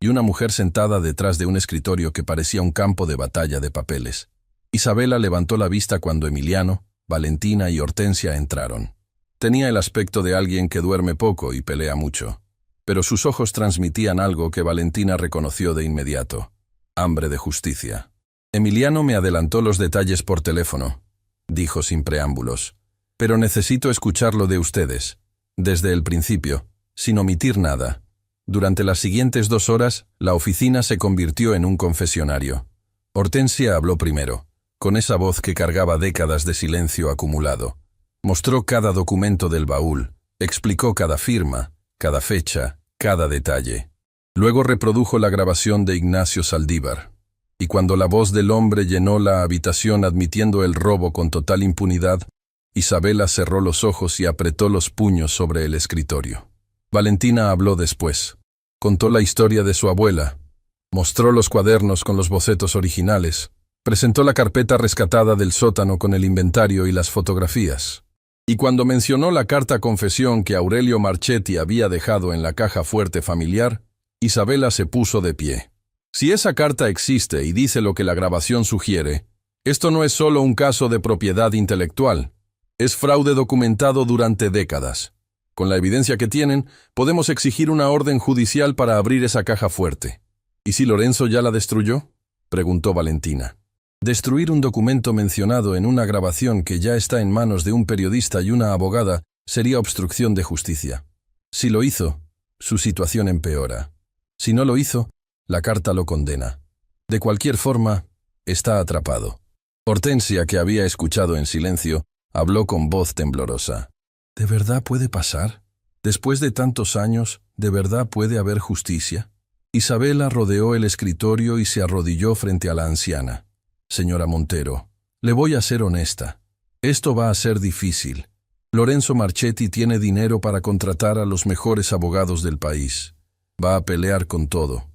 y una mujer sentada detrás de un escritorio que parecía un campo de batalla de papeles. Isabela levantó la vista cuando Emiliano, Valentina y Hortensia entraron. Tenía el aspecto de alguien que duerme poco y pelea mucho, pero sus ojos transmitían algo que Valentina reconoció de inmediato: hambre de justicia. Emiliano me adelantó los detalles por teléfono, dijo sin preámbulos, pero necesito escucharlo de ustedes, desde el principio, sin omitir nada. Durante las siguientes 2 horas, la oficina se convirtió en un confesionario. Hortensia habló primero, con esa voz que cargaba décadas de silencio acumulado. Mostró cada documento del baúl, explicó cada firma, cada fecha, cada detalle. Luego reprodujo la grabación de Ignacio Saldívar. Y cuando la voz del hombre llenó la habitación admitiendo el robo con total impunidad, Isabela cerró los ojos y apretó los puños sobre el escritorio. Valentina habló después. Contó la historia de su abuela. Mostró los cuadernos con los bocetos originales. Presentó la carpeta rescatada del sótano con el inventario y las fotografías. Y cuando mencionó la carta confesión que Aurelio Marchetti había dejado en la caja fuerte familiar, Isabela se puso de pie. Si esa carta existe y dice lo que la grabación sugiere, esto no es solo un caso de propiedad intelectual, es fraude documentado durante décadas. Con la evidencia que tienen, podemos exigir una orden judicial para abrir esa caja fuerte. ¿Y si Lorenzo ya la destruyó?, preguntó Valentina. Destruir un documento mencionado en una grabación que ya está en manos de un periodista y una abogada sería obstrucción de justicia. Si lo hizo, su situación empeora. Si no lo hizo, la carta lo condena. De cualquier forma, está atrapado. Hortensia, que había escuchado en silencio, habló con voz temblorosa. ¿De verdad puede pasar? Después de tantos años, ¿de verdad puede haber justicia? Isabela rodeó el escritorio y se arrodilló frente a la anciana. Señora Montero, le voy a ser honesta. Esto va a ser difícil. Lorenzo Marchetti tiene dinero para contratar a los mejores abogados del país. Va a pelear con todo.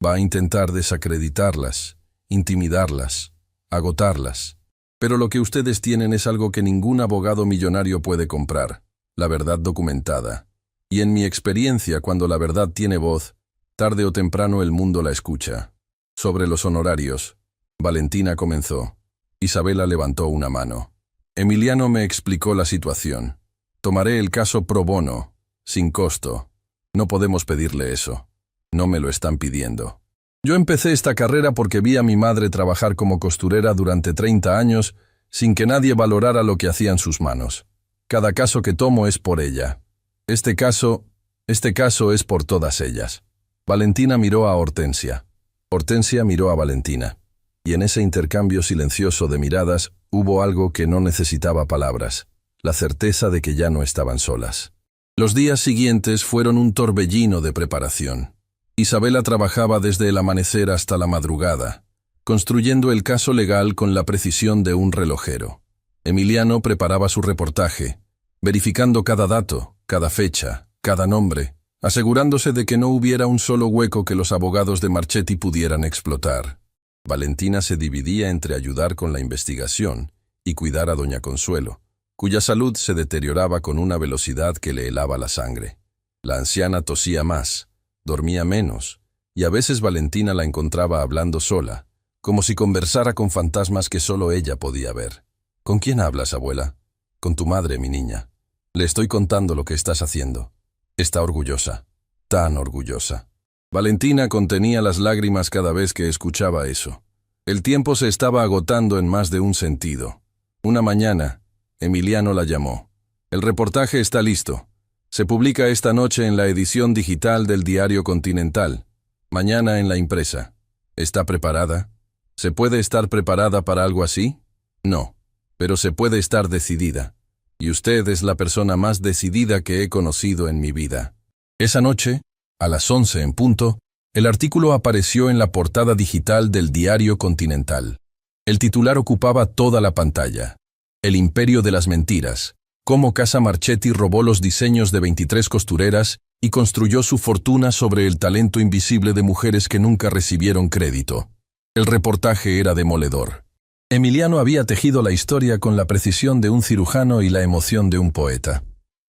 Va a intentar desacreditarlas, intimidarlas, agotarlas. Pero lo que ustedes tienen es algo que ningún abogado millonario puede comprar: la verdad documentada. Y en mi experiencia, cuando la verdad tiene voz, tarde o temprano el mundo la escucha. Sobre los honorarios, Valentina comenzó. Isabela levantó una mano. Emiliano me explicó la situación. Tomaré el caso pro bono, sin costo. No podemos pedirle eso. No me lo están pidiendo. Yo empecé esta carrera porque vi a mi madre trabajar como costurera durante 30 años sin que nadie valorara lo que hacían sus manos. Cada caso que tomo es por ella. Este caso es por todas ellas. Valentina miró a Hortensia. Hortensia miró a Valentina. Y en ese intercambio silencioso de miradas hubo algo que no necesitaba palabras: la certeza de que ya no estaban solas. Los días siguientes fueron un torbellino de preparación. Isabela trabajaba desde el amanecer hasta la madrugada, construyendo el caso legal con la precisión de un relojero. Emiliano preparaba su reportaje, verificando cada dato, cada fecha, cada nombre, asegurándose de que no hubiera un solo hueco que los abogados de Marchetti pudieran explotar. Valentina se dividía entre ayudar con la investigación y cuidar a doña Consuelo, cuya salud se deterioraba con una velocidad que le helaba la sangre. La anciana tosía más, dormía menos, y a veces Valentina la encontraba hablando sola, como si conversara con fantasmas que solo ella podía ver. ¿Con quién hablas, abuela? Con tu madre, mi niña. Le estoy contando lo que estás haciendo. Está orgullosa, tan orgullosa. Valentina contenía las lágrimas cada vez que escuchaba eso. El tiempo se estaba agotando en más de un sentido. Una mañana, Emiliano la llamó. El reportaje está listo. Se publica esta noche en la edición digital del Diario Continental. Mañana en la impresa. ¿Está preparada? ¿Se puede estar preparada para algo así? No, pero se puede estar decidida. Y usted es la persona más decidida que he conocido en mi vida. Esa noche, a las 11 en punto, el artículo apareció en la portada digital del Diario Continental. El titular ocupaba toda la pantalla. El imperio de las mentiras. Cómo Casa Marchetti robó los diseños de 23 costureras y construyó su fortuna sobre el talento invisible de mujeres que nunca recibieron crédito. El reportaje era demoledor. Emiliano había tejido la historia con la precisión de un cirujano y la emoción de un poeta.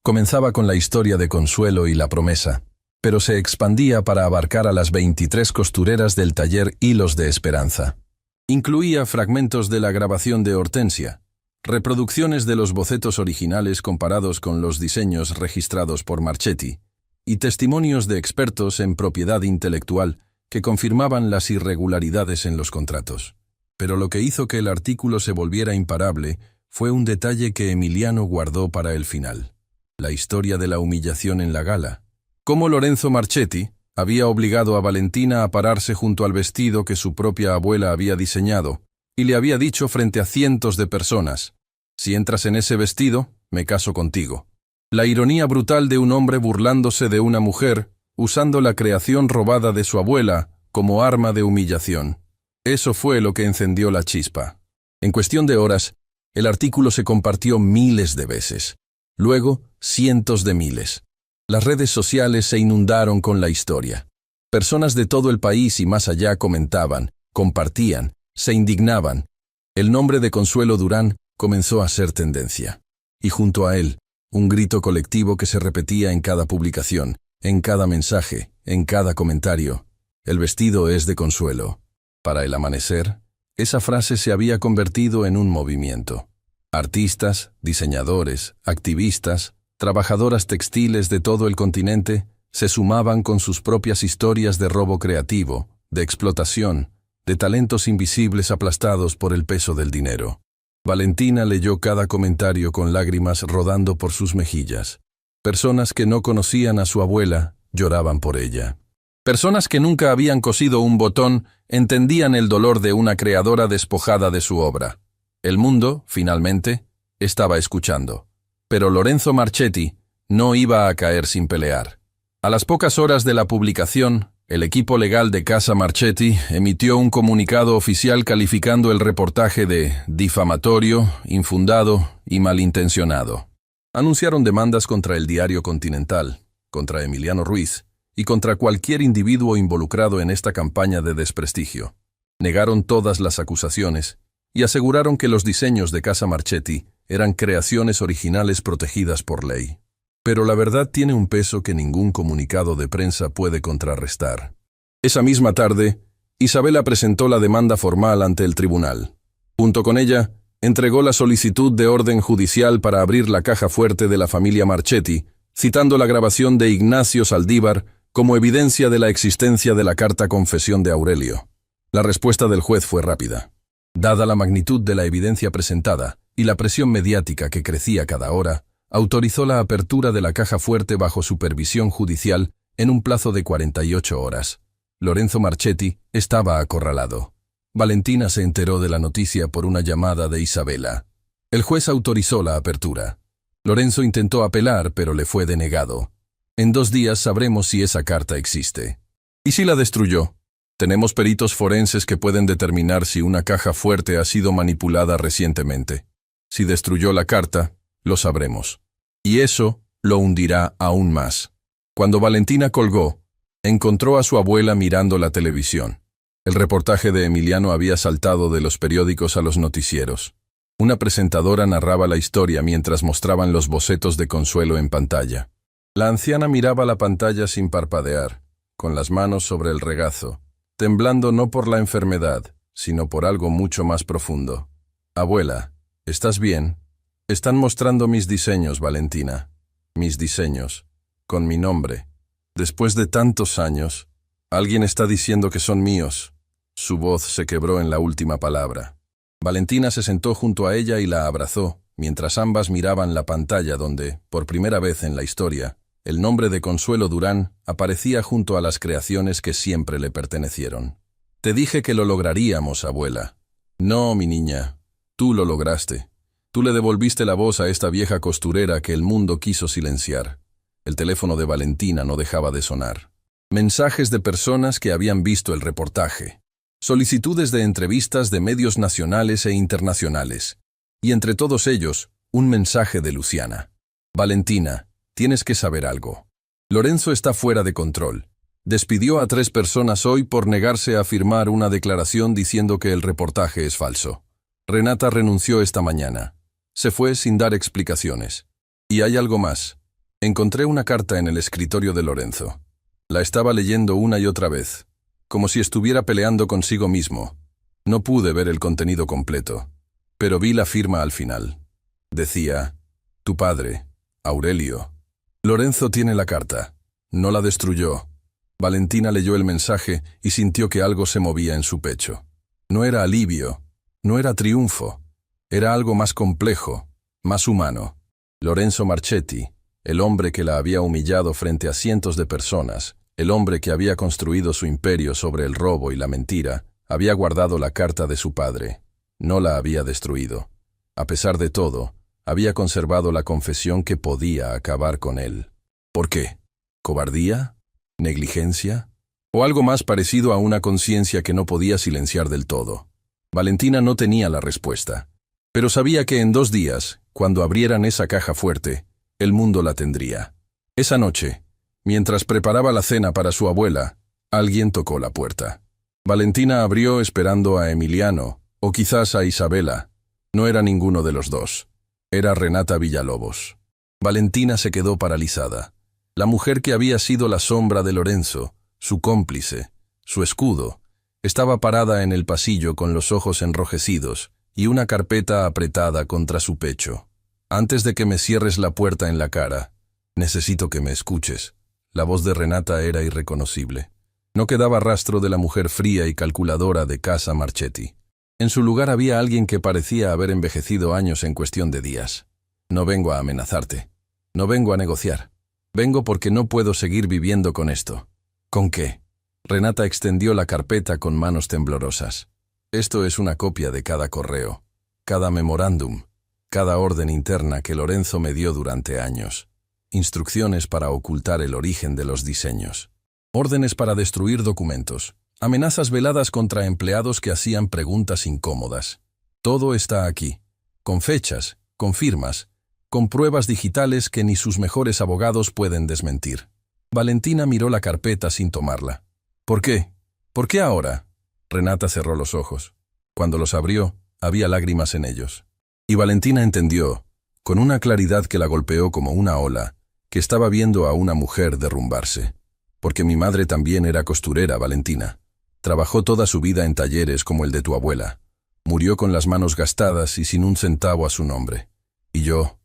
Comenzaba con la historia de Consuelo y la promesa. pero se expandía para abarcar a las 23 costureras del taller Hilos de Esperanza. Incluía fragmentos de la grabación de Hortensia, reproducciones de los bocetos originales comparados con los diseños registrados por Marchetti, y testimonios de expertos en propiedad intelectual que confirmaban las irregularidades en los contratos. Pero lo que hizo que el artículo se volviera imparable fue un detalle que Emiliano guardó para el final: la historia de la humillación en la gala. Cómo Lorenzo Marchetti había obligado a Valentina a pararse junto al vestido que su propia abuela había diseñado, y le había dicho frente a cientos de personas: «Si entras en ese vestido, me caso contigo». La ironía brutal de un hombre burlándose de una mujer, usando la creación robada de su abuela como arma de humillación. Eso fue lo que encendió la chispa. En cuestión de horas, el artículo se compartió miles de veces. Luego, cientos de miles. Las redes sociales se inundaron con la historia. Personas de todo el país y más allá comentaban, compartían, se indignaban. El nombre de Consuelo Durán comenzó a ser tendencia. Y junto a él, un grito colectivo que se repetía en cada publicación, en cada mensaje, en cada comentario: «El vestido es de Consuelo». Para el amanecer, esa frase se había convertido en un movimiento. Artistas, diseñadores, activistas, trabajadoras textiles de todo el continente se sumaban con sus propias historias de robo creativo, de explotación, de talentos invisibles aplastados por el peso del dinero. Valentina leyó cada comentario con lágrimas rodando por sus mejillas. Personas que no conocían a su abuela lloraban por ella. Personas que nunca habían cosido un botón entendían el dolor de una creadora despojada de su obra. El mundo, finalmente, estaba escuchando. Pero Lorenzo Marchetti no iba a caer sin pelear. A las pocas horas de la publicación, el equipo legal de Casa Marchetti emitió un comunicado oficial calificando el reportaje de difamatorio, infundado y malintencionado. Anunciaron demandas contra el diario Continental, contra Emiliano Ruiz y contra cualquier individuo involucrado en esta campaña de desprestigio. Negaron todas las acusaciones y aseguraron que los diseños de Casa Marchetti eran creaciones originales protegidas por ley. Pero la verdad tiene un peso que ningún comunicado de prensa puede contrarrestar. Esa misma tarde, Isabela presentó la demanda formal ante el tribunal. Junto con ella, entregó la solicitud de orden judicial para abrir la caja fuerte de la familia Marchetti, citando la grabación de Ignacio Saldívar como evidencia de la existencia de la carta confesión de Aurelio. La respuesta del juez fue rápida. Dada la magnitud de la evidencia presentada y la presión mediática que crecía cada hora, autorizó la apertura de la caja fuerte bajo supervisión judicial en un plazo de 48 horas. Lorenzo Marchetti estaba acorralado. Valentina se enteró de la noticia por una llamada de Isabela. El juez autorizó la apertura. Lorenzo intentó apelar, pero le fue denegado. En 2 días sabremos si esa carta existe. ¿Y si la destruyó? Tenemos peritos forenses que pueden determinar si una caja fuerte ha sido manipulada recientemente. Si destruyó la carta, lo sabremos. Y eso lo hundirá aún más. Cuando Valentina colgó, encontró a su abuela mirando la televisión. El reportaje de Emiliano había saltado de los periódicos a los noticieros. Una presentadora narraba la historia mientras mostraban los bocetos de Consuelo en pantalla. La anciana miraba la pantalla sin parpadear, con las manos sobre el regazo, temblando no por la enfermedad, sino por algo mucho más profundo. «Abuela, ¿estás bien? Están mostrando mis diseños, Valentina. Mis diseños. Con mi nombre. Después de tantos años, alguien está diciendo que son míos». Su voz se quebró en la última palabra. Valentina se sentó junto a ella y la abrazó, mientras ambas miraban la pantalla donde, por primera vez en la historia, el nombre de Consuelo Durán aparecía junto a las creaciones que siempre le pertenecieron. «Te dije que lo lograríamos, abuela». «No, mi niña, tú lo lograste. Tú le devolviste la voz a esta vieja costurera que el mundo quiso silenciar». El teléfono de Valentina no dejaba de sonar. Mensajes de personas que habían visto el reportaje. Solicitudes de entrevistas de medios nacionales e internacionales. Y entre todos ellos, un mensaje de Luciana. «Valentina, tienes que saber algo. Lorenzo está fuera de control. Despidió a 3 personas hoy por negarse a firmar una declaración diciendo que el reportaje es falso. Renata renunció esta mañana. Se fue sin dar explicaciones. Y hay algo más. Encontré una carta en el escritorio de Lorenzo. La estaba leyendo una y otra vez, como si estuviera peleando consigo mismo. No pude ver el contenido completo, pero vi la firma al final. Decía, tu padre, Aurelio. Lorenzo tiene la carta. No la destruyó. Valentina leyó el mensaje y sintió que algo se movía en su pecho. No era alivio, no era triunfo, era algo más complejo, más humano. Lorenzo Marchetti, el hombre que la había humillado frente a cientos de personas, el hombre que había construido su imperio sobre el robo y la mentira, había guardado la carta de su padre. No la había destruido. A pesar de todo, había conservado la confesión que podía acabar con él. ¿Por qué? ¿Cobardía? ¿Negligencia? ¿O algo más parecido a una conciencia que no podía silenciar del todo? Valentina no tenía la respuesta, pero sabía que en 2 días, cuando abrieran esa caja fuerte, el mundo la tendría. Esa noche, mientras preparaba la cena para su abuela, alguien tocó la puerta. Valentina abrió esperando a Emiliano, o quizás a Isabela. No era ninguno de los dos. Era Renata Villalobos. Valentina se quedó paralizada. La mujer que había sido la sombra de Lorenzo, su cómplice, su escudo, estaba parada en el pasillo con los ojos enrojecidos y una carpeta apretada contra su pecho. Antes de que me cierres la puerta en la cara, necesito que me escuches. La voz de Renata era irreconocible. No quedaba rastro de la mujer fría y calculadora de Casa Marchetti. En su lugar había alguien que parecía haber envejecido años en cuestión de días. No vengo a amenazarte. No vengo a negociar. Vengo porque no puedo seguir viviendo con esto. ¿Con qué? Renata extendió la carpeta con manos temblorosas. Esto es una copia de cada correo, cada memorándum, cada orden interna que Lorenzo me dio durante años. Instrucciones para ocultar el origen de los diseños. Órdenes para destruir documentos. Amenazas veladas contra empleados que hacían preguntas incómodas. Todo está aquí, con fechas, con firmas, con pruebas digitales que ni sus mejores abogados pueden desmentir. Valentina miró la carpeta sin tomarla. ¿Por qué? ¿Por qué ahora? Renata cerró los ojos. Cuando los abrió, había lágrimas en ellos. Y Valentina entendió, con una claridad que la golpeó como una ola, que estaba viendo a una mujer derrumbarse. Porque mi madre también era costurera, Valentina. Trabajó toda su vida en talleres como el de tu abuela. Murió con las manos gastadas y sin un centavo a su nombre. Y yo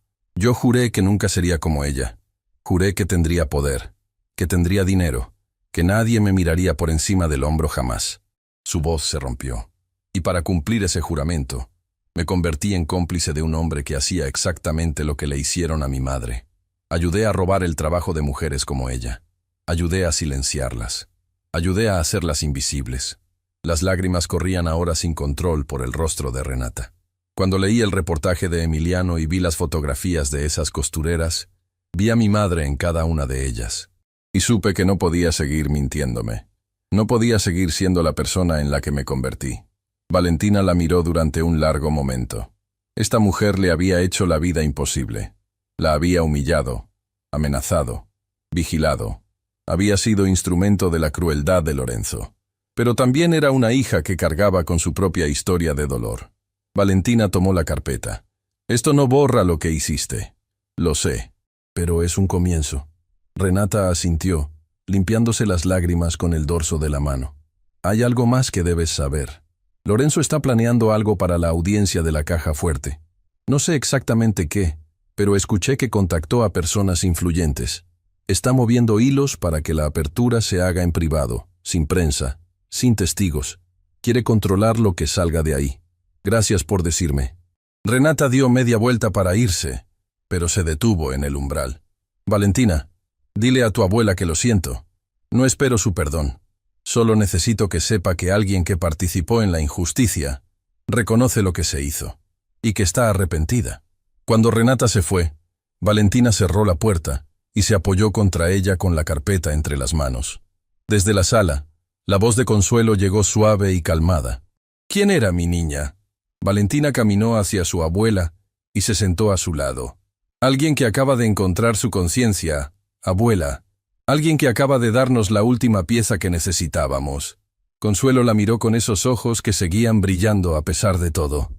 juré que nunca sería como ella. Juré que tendría poder, que tendría dinero, que nadie me miraría por encima del hombro jamás. Su voz se rompió. Y para cumplir ese juramento, me convertí en cómplice de un hombre que hacía exactamente lo que le hicieron a mi madre. Ayudé a robar el trabajo de mujeres como ella. Ayudé a silenciarlas. Ayudé a hacerlas invisibles. Las lágrimas corrían ahora sin control por el rostro de Renata. Cuando leí el reportaje de Emiliano y vi las fotografías de esas costureras, vi a mi madre en cada una de ellas. Y supe que no podía seguir mintiéndome. No podía seguir siendo la persona en la que me convertí. Valentina la miró durante un largo momento. Esta mujer le había hecho la vida imposible. La había humillado, amenazado, vigilado. Había sido instrumento de la crueldad de Lorenzo. Pero también era una hija que cargaba con su propia historia de dolor. Valentina tomó la carpeta. Esto no borra lo que hiciste. Lo sé, pero es un comienzo. Renata asintió, limpiándose las lágrimas con el dorso de la mano. Hay algo más que debes saber. Lorenzo está planeando algo para la audiencia de la caja fuerte. No sé exactamente qué, pero escuché que contactó a personas influyentes. Está moviendo hilos para que la apertura se haga en privado, sin prensa, sin testigos. Quiere controlar lo que salga de ahí. Gracias por decirme. Renata dio media vuelta para irse, pero se detuvo en el umbral. Valentina, dile a tu abuela que lo siento. No espero su perdón. Solo necesito que sepa que alguien que participó en la injusticia reconoce lo que se hizo y que está arrepentida. Cuando Renata se fue, Valentina cerró la puerta y se apoyó contra ella con la carpeta entre las manos. Desde la sala, la voz de Consuelo llegó suave y calmada. ¿Quién era mi niña? Valentina caminó hacia su abuela y se sentó a su lado. Alguien que acaba de encontrar su conciencia, abuela. Alguien que acaba de darnos la última pieza que necesitábamos. Consuelo la miró con esos ojos que seguían brillando a pesar de todo.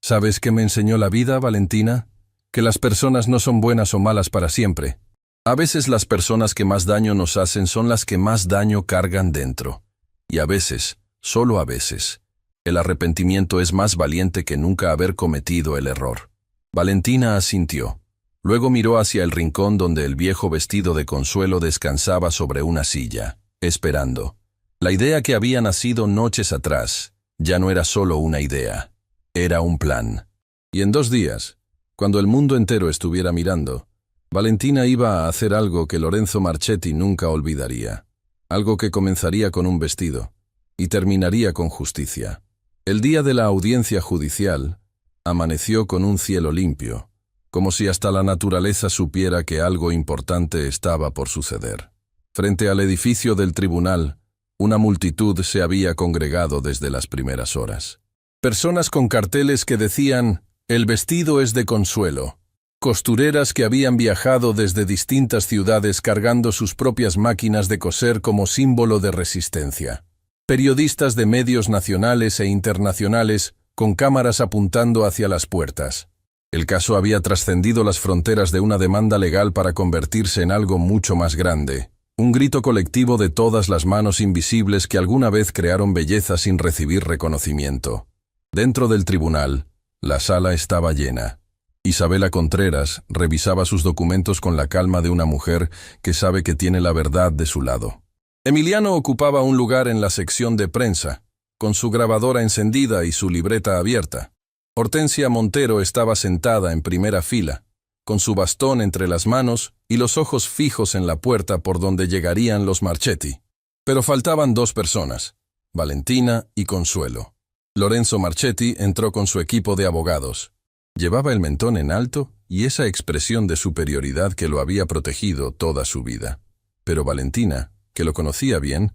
¿Sabes qué me enseñó la vida, Valentina? Que las personas no son buenas o malas para siempre. A veces las personas que más daño nos hacen son las que más daño cargan dentro. Y a veces, solo a veces, el arrepentimiento es más valiente que nunca haber cometido el error. Valentina asintió. Luego miró hacia el rincón donde el viejo vestido de Consuelo descansaba sobre una silla, esperando. La idea que había nacido noches atrás ya no era solo una idea, era un plan. Y en 2 días, cuando el mundo entero estuviera mirando, Valentina iba a hacer algo que Lorenzo Marchetti nunca olvidaría. Algo que comenzaría con un vestido y terminaría con justicia. El día de la audiencia judicial amaneció con un cielo limpio, como si hasta la naturaleza supiera que algo importante estaba por suceder. Frente al edificio del tribunal, una multitud se había congregado desde las primeras horas. Personas con carteles que decían, «El vestido es de Consuelo». Costureras que habían viajado desde distintas ciudades cargando sus propias máquinas de coser como símbolo de resistencia. Periodistas de medios nacionales e internacionales con cámaras apuntando hacia las puertas. El caso había trascendido las fronteras de una demanda legal para convertirse en algo mucho más grande. Un grito colectivo de todas las manos invisibles que alguna vez crearon belleza sin recibir reconocimiento. Dentro del tribunal, la sala estaba llena. Isabela Contreras revisaba sus documentos con la calma de una mujer que sabe que tiene la verdad de su lado. Emiliano ocupaba un lugar en la sección de prensa, con su grabadora encendida y su libreta abierta. Hortensia Montero estaba sentada en primera fila, con su bastón entre las manos y los ojos fijos en la puerta por donde llegarían los Marchetti. Pero faltaban 2 personas, Valentina y Consuelo. Lorenzo Marchetti entró con su equipo de abogados. Llevaba el mentón en alto y esa expresión de superioridad que lo había protegido toda su vida. Pero Valentina, que lo conocía bien,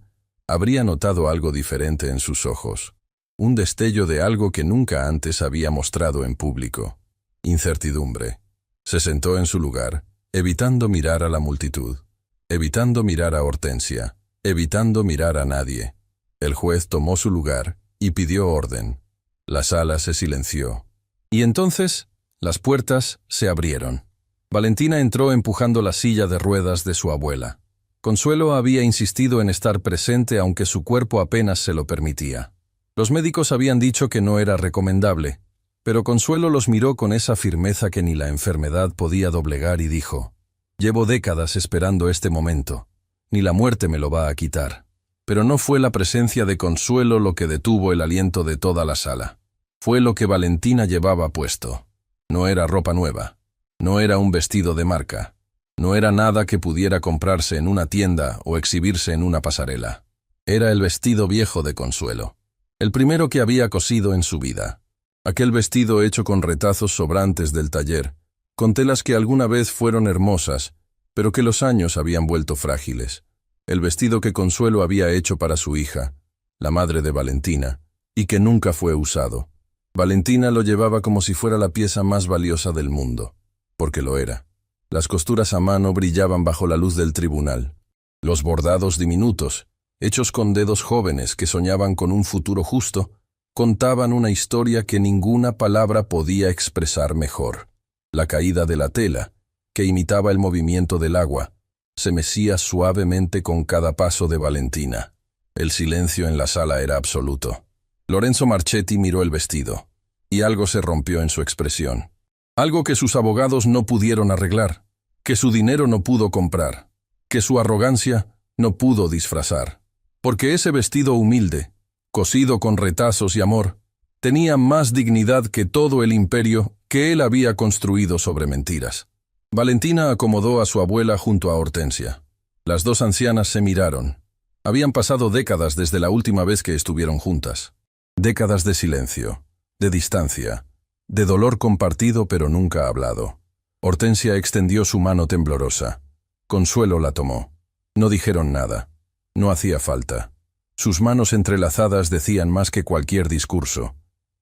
habría notado algo diferente en sus ojos. Un destello de algo que nunca antes había mostrado en público. Incertidumbre. Se sentó en su lugar, evitando mirar a la multitud, evitando mirar a Hortensia, evitando mirar a nadie. El juez tomó su lugar y pidió orden. La sala se silenció. Y entonces, las puertas se abrieron. Valentina entró empujando la silla de ruedas de su abuela. Consuelo había insistido en estar presente aunque su cuerpo apenas se lo permitía. Los médicos habían dicho que no era recomendable, pero Consuelo los miró con esa firmeza que ni la enfermedad podía doblegar y dijo, «Llevo décadas esperando este momento. Ni la muerte me lo va a quitar». Pero no fue la presencia de Consuelo lo que detuvo el aliento de toda la sala. Fue lo que Valentina llevaba puesto. No era ropa nueva. No era un vestido de marca. No era nada que pudiera comprarse en una tienda o exhibirse en una pasarela. Era el vestido viejo de Consuelo. El primero que había cosido en su vida. Aquel vestido hecho con retazos sobrantes del taller, con telas que alguna vez fueron hermosas, pero que los años habían vuelto frágiles. El vestido que Consuelo había hecho para su hija, la madre de Valentina, y que nunca fue usado. Valentina lo llevaba como si fuera la pieza más valiosa del mundo, porque lo era. Las costuras a mano brillaban bajo la luz del tribunal. Los bordados diminutos, hechos con dedos jóvenes que soñaban con un futuro justo, contaban una historia que ninguna palabra podía expresar mejor. La caída de la tela, que imitaba el movimiento del agua, se mecía suavemente con cada paso de Valentina. El silencio en la sala era absoluto. Lorenzo Marchetti miró el vestido, y algo se rompió en su expresión. Algo que sus abogados no pudieron arreglar, que su dinero no pudo comprar, que su arrogancia no pudo disfrazar. Porque ese vestido humilde, cosido con retazos y amor, tenía más dignidad que todo el imperio que él había construido sobre mentiras. Valentina acomodó a su abuela junto a Hortensia. Las 2 ancianas se miraron. Habían pasado décadas desde la última vez que estuvieron juntas. Décadas de silencio, de distancia, de dolor compartido pero nunca hablado. Hortensia extendió su mano temblorosa. Consuelo la tomó. No dijeron nada. No hacía falta. Sus manos entrelazadas decían más que cualquier discurso.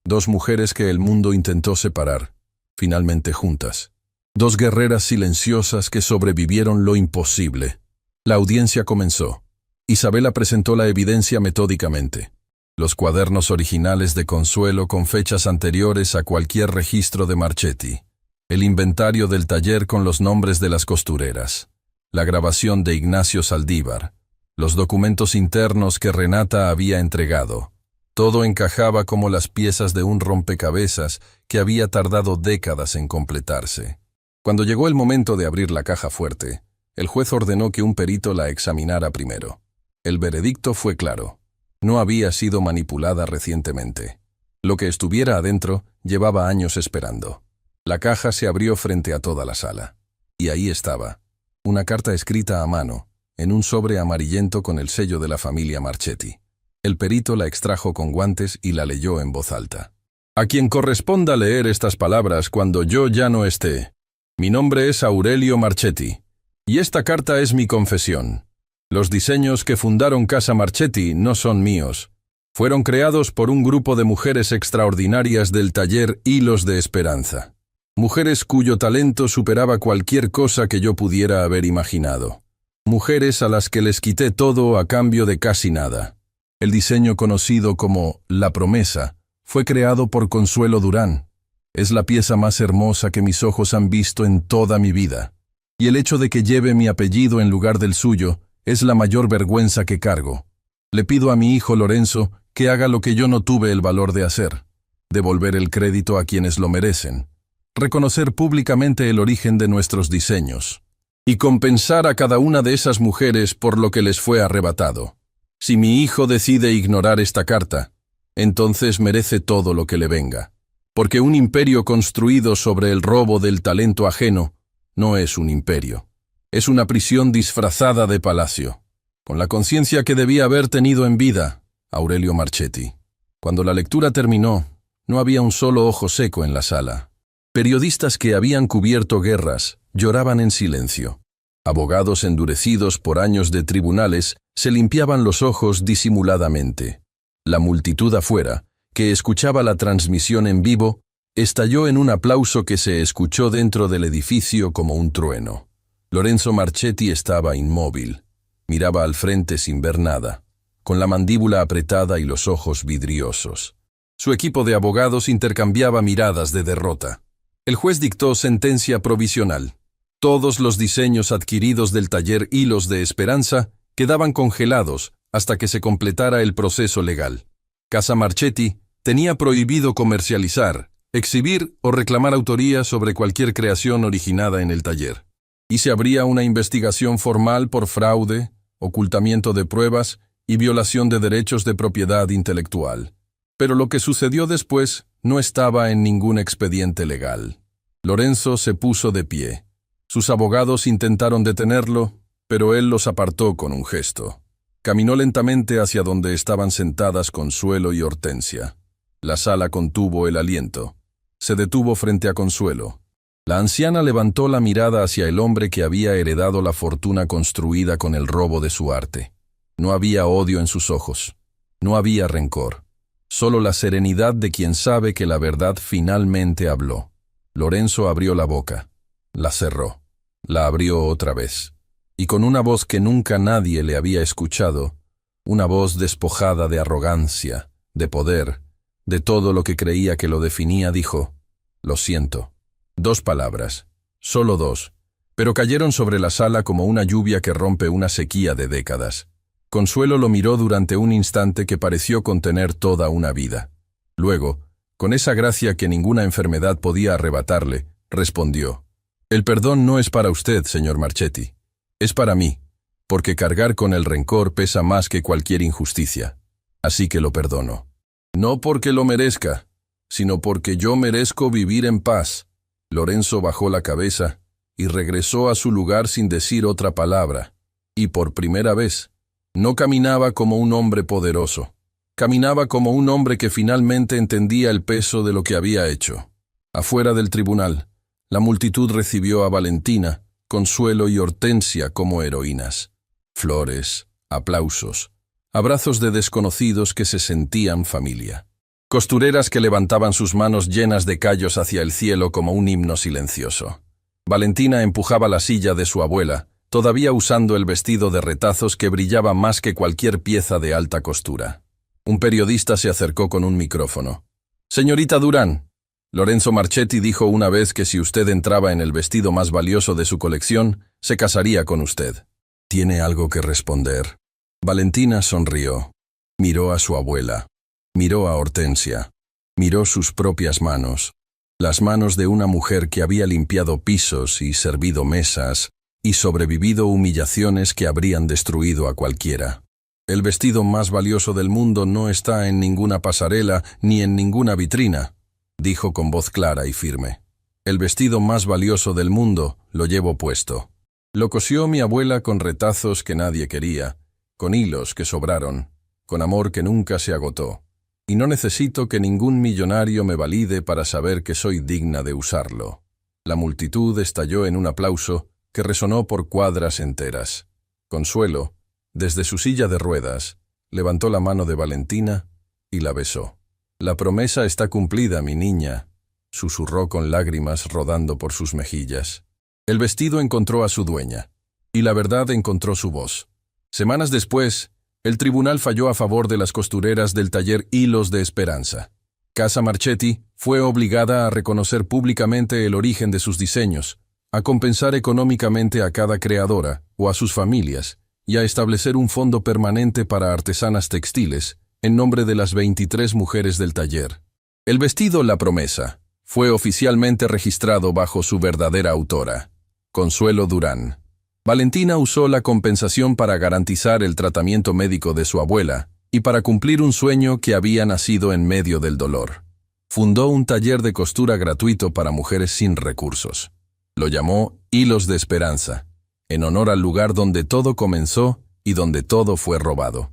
2 mujeres que el mundo intentó separar, finalmente juntas. 2 guerreras silenciosas que sobrevivieron lo imposible. La audiencia comenzó. Isabela presentó la evidencia metódicamente. Los cuadernos originales de Consuelo con fechas anteriores a cualquier registro de Marchetti. El inventario del taller con los nombres de las costureras. la grabación de Ignacio Saldívar, los documentos internos que Renata había entregado. Todo encajaba como las piezas de un rompecabezas que había tardado décadas en completarse. Cuando llegó el momento de abrir la caja fuerte, el juez ordenó que un perito la examinara primero. El veredicto fue claro. No había sido manipulada recientemente. Lo que estuviera adentro llevaba años esperando. La caja se abrió frente a toda la sala. Y ahí estaba, una carta escrita a mano, en un sobre amarillento con el sello de la familia Marchetti. El perito la extrajo con guantes y la leyó en voz alta. A quien corresponda leer estas palabras cuando yo ya no esté. Mi nombre es Aurelio Marchetti, y esta carta es mi confesión. Los diseños que fundaron Casa Marchetti no son míos. Fueron creados por un grupo de mujeres extraordinarias del taller Hilos de Esperanza. Mujeres cuyo talento superaba cualquier cosa que yo pudiera haber imaginado. Mujeres a las que les quité todo a cambio de casi nada. El diseño conocido como La Promesa fue creado por Consuelo Durán. Es la pieza más hermosa que mis ojos han visto en toda mi vida. Y el hecho de que lleve mi apellido en lugar del suyo es la mayor vergüenza que cargo. Le pido a mi hijo Lorenzo que haga lo que yo no tuve el valor de hacer. Devolver el crédito a quienes lo merecen. Reconocer públicamente el origen de nuestros diseños. Y compensar a cada una de esas mujeres por lo que les fue arrebatado. Si mi hijo decide ignorar esta carta, entonces merece todo lo que le venga. Porque un imperio construido sobre el robo del talento ajeno no es un imperio. Es una prisión disfrazada de palacio. Con la conciencia que debía haber tenido en vida, Aurelio Marchetti. Cuando la lectura terminó, no había un solo ojo seco en la sala. Periodistas que habían cubierto guerras lloraban en silencio. Abogados endurecidos por años de tribunales se limpiaban los ojos disimuladamente. La multitud afuera, que escuchaba la transmisión en vivo, estalló en un aplauso que se escuchó dentro del edificio como un trueno. Lorenzo Marchetti estaba inmóvil. Miraba al frente sin ver nada, con la mandíbula apretada y los ojos vidriosos. Su equipo de abogados intercambiaba miradas de derrota. El juez dictó sentencia provisional. Todos los diseños adquiridos del taller Hilos de Esperanza quedaban congelados hasta que se completara el proceso legal. Casa Marchetti tenía prohibido comercializar, exhibir o reclamar autoría sobre cualquier creación originada en el taller. Y se abría una investigación formal por fraude, ocultamiento de pruebas y violación de derechos de propiedad intelectual. Pero lo que sucedió después no estaba en ningún expediente legal. Lorenzo se puso de pie. Sus abogados intentaron detenerlo, pero él los apartó con un gesto. Caminó lentamente hacia donde estaban sentadas Consuelo y Hortensia. La sala contuvo el aliento. Se detuvo frente a Consuelo. La anciana levantó la mirada hacia el hombre que había heredado la fortuna construida con el robo de su arte. No había odio en sus ojos. No había rencor. Solo la serenidad de quien sabe que la verdad finalmente habló. Lorenzo abrió la boca. La cerró. La abrió otra vez. Y con una voz que nunca nadie le había escuchado, una voz despojada de arrogancia, de poder, de todo lo que creía que lo definía, dijo: «Lo siento». 2 palabras, solo 2, pero cayeron sobre la sala como una lluvia que rompe una sequía de décadas. Consuelo lo miró durante un instante que pareció contener toda una vida. Luego, con esa gracia que ninguna enfermedad podía arrebatarle, respondió: «El perdón no es para usted, señor Marchetti. Es para mí, porque cargar con el rencor pesa más que cualquier injusticia. Así que lo perdono. No porque lo merezca, sino porque yo merezco vivir en paz». Lorenzo bajó la cabeza y regresó a su lugar sin decir otra palabra. Y por primera vez, no caminaba como un hombre poderoso. Caminaba como un hombre que finalmente entendía el peso de lo que había hecho. Afuera del tribunal, la multitud recibió a Valentina, Consuelo y Hortensia como heroínas. Flores, aplausos, abrazos de desconocidos que se sentían familia. Costureras que levantaban sus manos llenas de callos hacia el cielo como un himno silencioso. Valentina empujaba la silla de su abuela, todavía usando el vestido de retazos que brillaba más que cualquier pieza de alta costura. Un periodista se acercó con un micrófono. «Señorita Durán, Lorenzo Marchetti dijo una vez que si usted entraba en el vestido más valioso de su colección, se casaría con usted. ¿Tiene algo que responder? Valentina sonrió. Miró a su abuela. Miró a Hortensia. Miró sus propias manos. Las manos de una mujer que había limpiado pisos y servido mesas y sobrevivido humillaciones que habrían destruido a cualquiera. El vestido más valioso del mundo no está en ninguna pasarela ni en ninguna vitrina, dijo con voz clara y firme. El vestido más valioso del mundo lo llevo puesto. Lo cosió mi abuela con retazos que nadie quería, con hilos que sobraron, con amor que nunca se agotó. Y no necesito que ningún millonario me valide para saber que soy digna de usarlo. La multitud estalló en un aplauso que resonó por cuadras enteras. Consuelo, desde su silla de ruedas, levantó la mano de Valentina y la besó. «La promesa está cumplida, mi niña», susurró con lágrimas rodando por sus mejillas. El vestido encontró a su dueña, y la verdad encontró su voz. Semanas después, el tribunal falló a favor de las costureras del taller Hilos de Esperanza. Casa Marchetti fue obligada a reconocer públicamente el origen de sus diseños, a compensar económicamente a cada creadora o a sus familias, y a establecer un fondo permanente para artesanas textiles, en nombre de las 23 mujeres del taller. El vestido La Promesa fue oficialmente registrado bajo su verdadera autora, Consuelo Durán. Valentina usó la compensación para garantizar el tratamiento médico de su abuela y para cumplir un sueño que había nacido en medio del dolor. Fundó un taller de costura gratuito para mujeres sin recursos. Lo llamó Hilos de Esperanza, en honor al lugar donde todo comenzó y donde todo fue robado.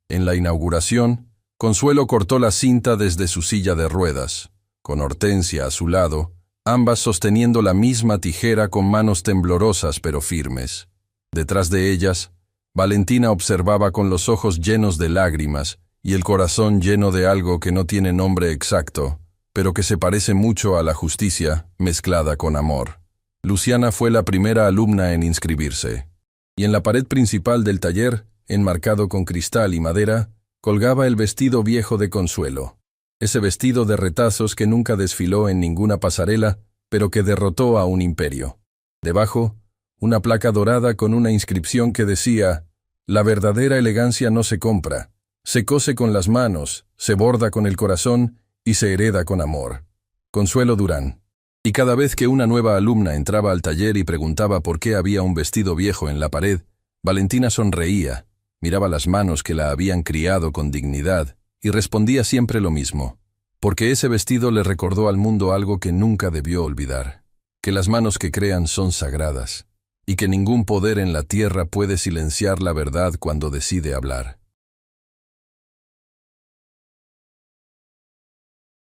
En la inauguración, Consuelo cortó la cinta desde su silla de ruedas, con Hortensia a su lado, ambas sosteniendo la misma tijera con manos temblorosas pero firmes. Detrás de ellas, Valentina observaba con los ojos llenos de lágrimas y el corazón lleno de algo que no tiene nombre exacto, pero que se parece mucho a la justicia mezclada con amor. Luciana fue la primera alumna en inscribirse, y en la pared principal del taller, enmarcado con cristal y madera, colgaba el vestido viejo de Consuelo. Ese vestido de retazos que nunca desfiló en ninguna pasarela, pero que derrotó a un imperio. Debajo, una placa dorada con una inscripción que decía: «La verdadera elegancia no se compra, se cose con las manos, se borda con el corazón y se hereda con amor. Consuelo Durán». Y cada vez que una nueva alumna entraba al taller y preguntaba por qué había un vestido viejo en la pared, Valentina sonreía, miraba las manos que la habían criado con dignidad y respondía siempre lo mismo, porque ese vestido le recordó al mundo algo que nunca debió olvidar, que las manos que crean son sagradas, y que ningún poder en la tierra puede silenciar la verdad cuando decide hablar.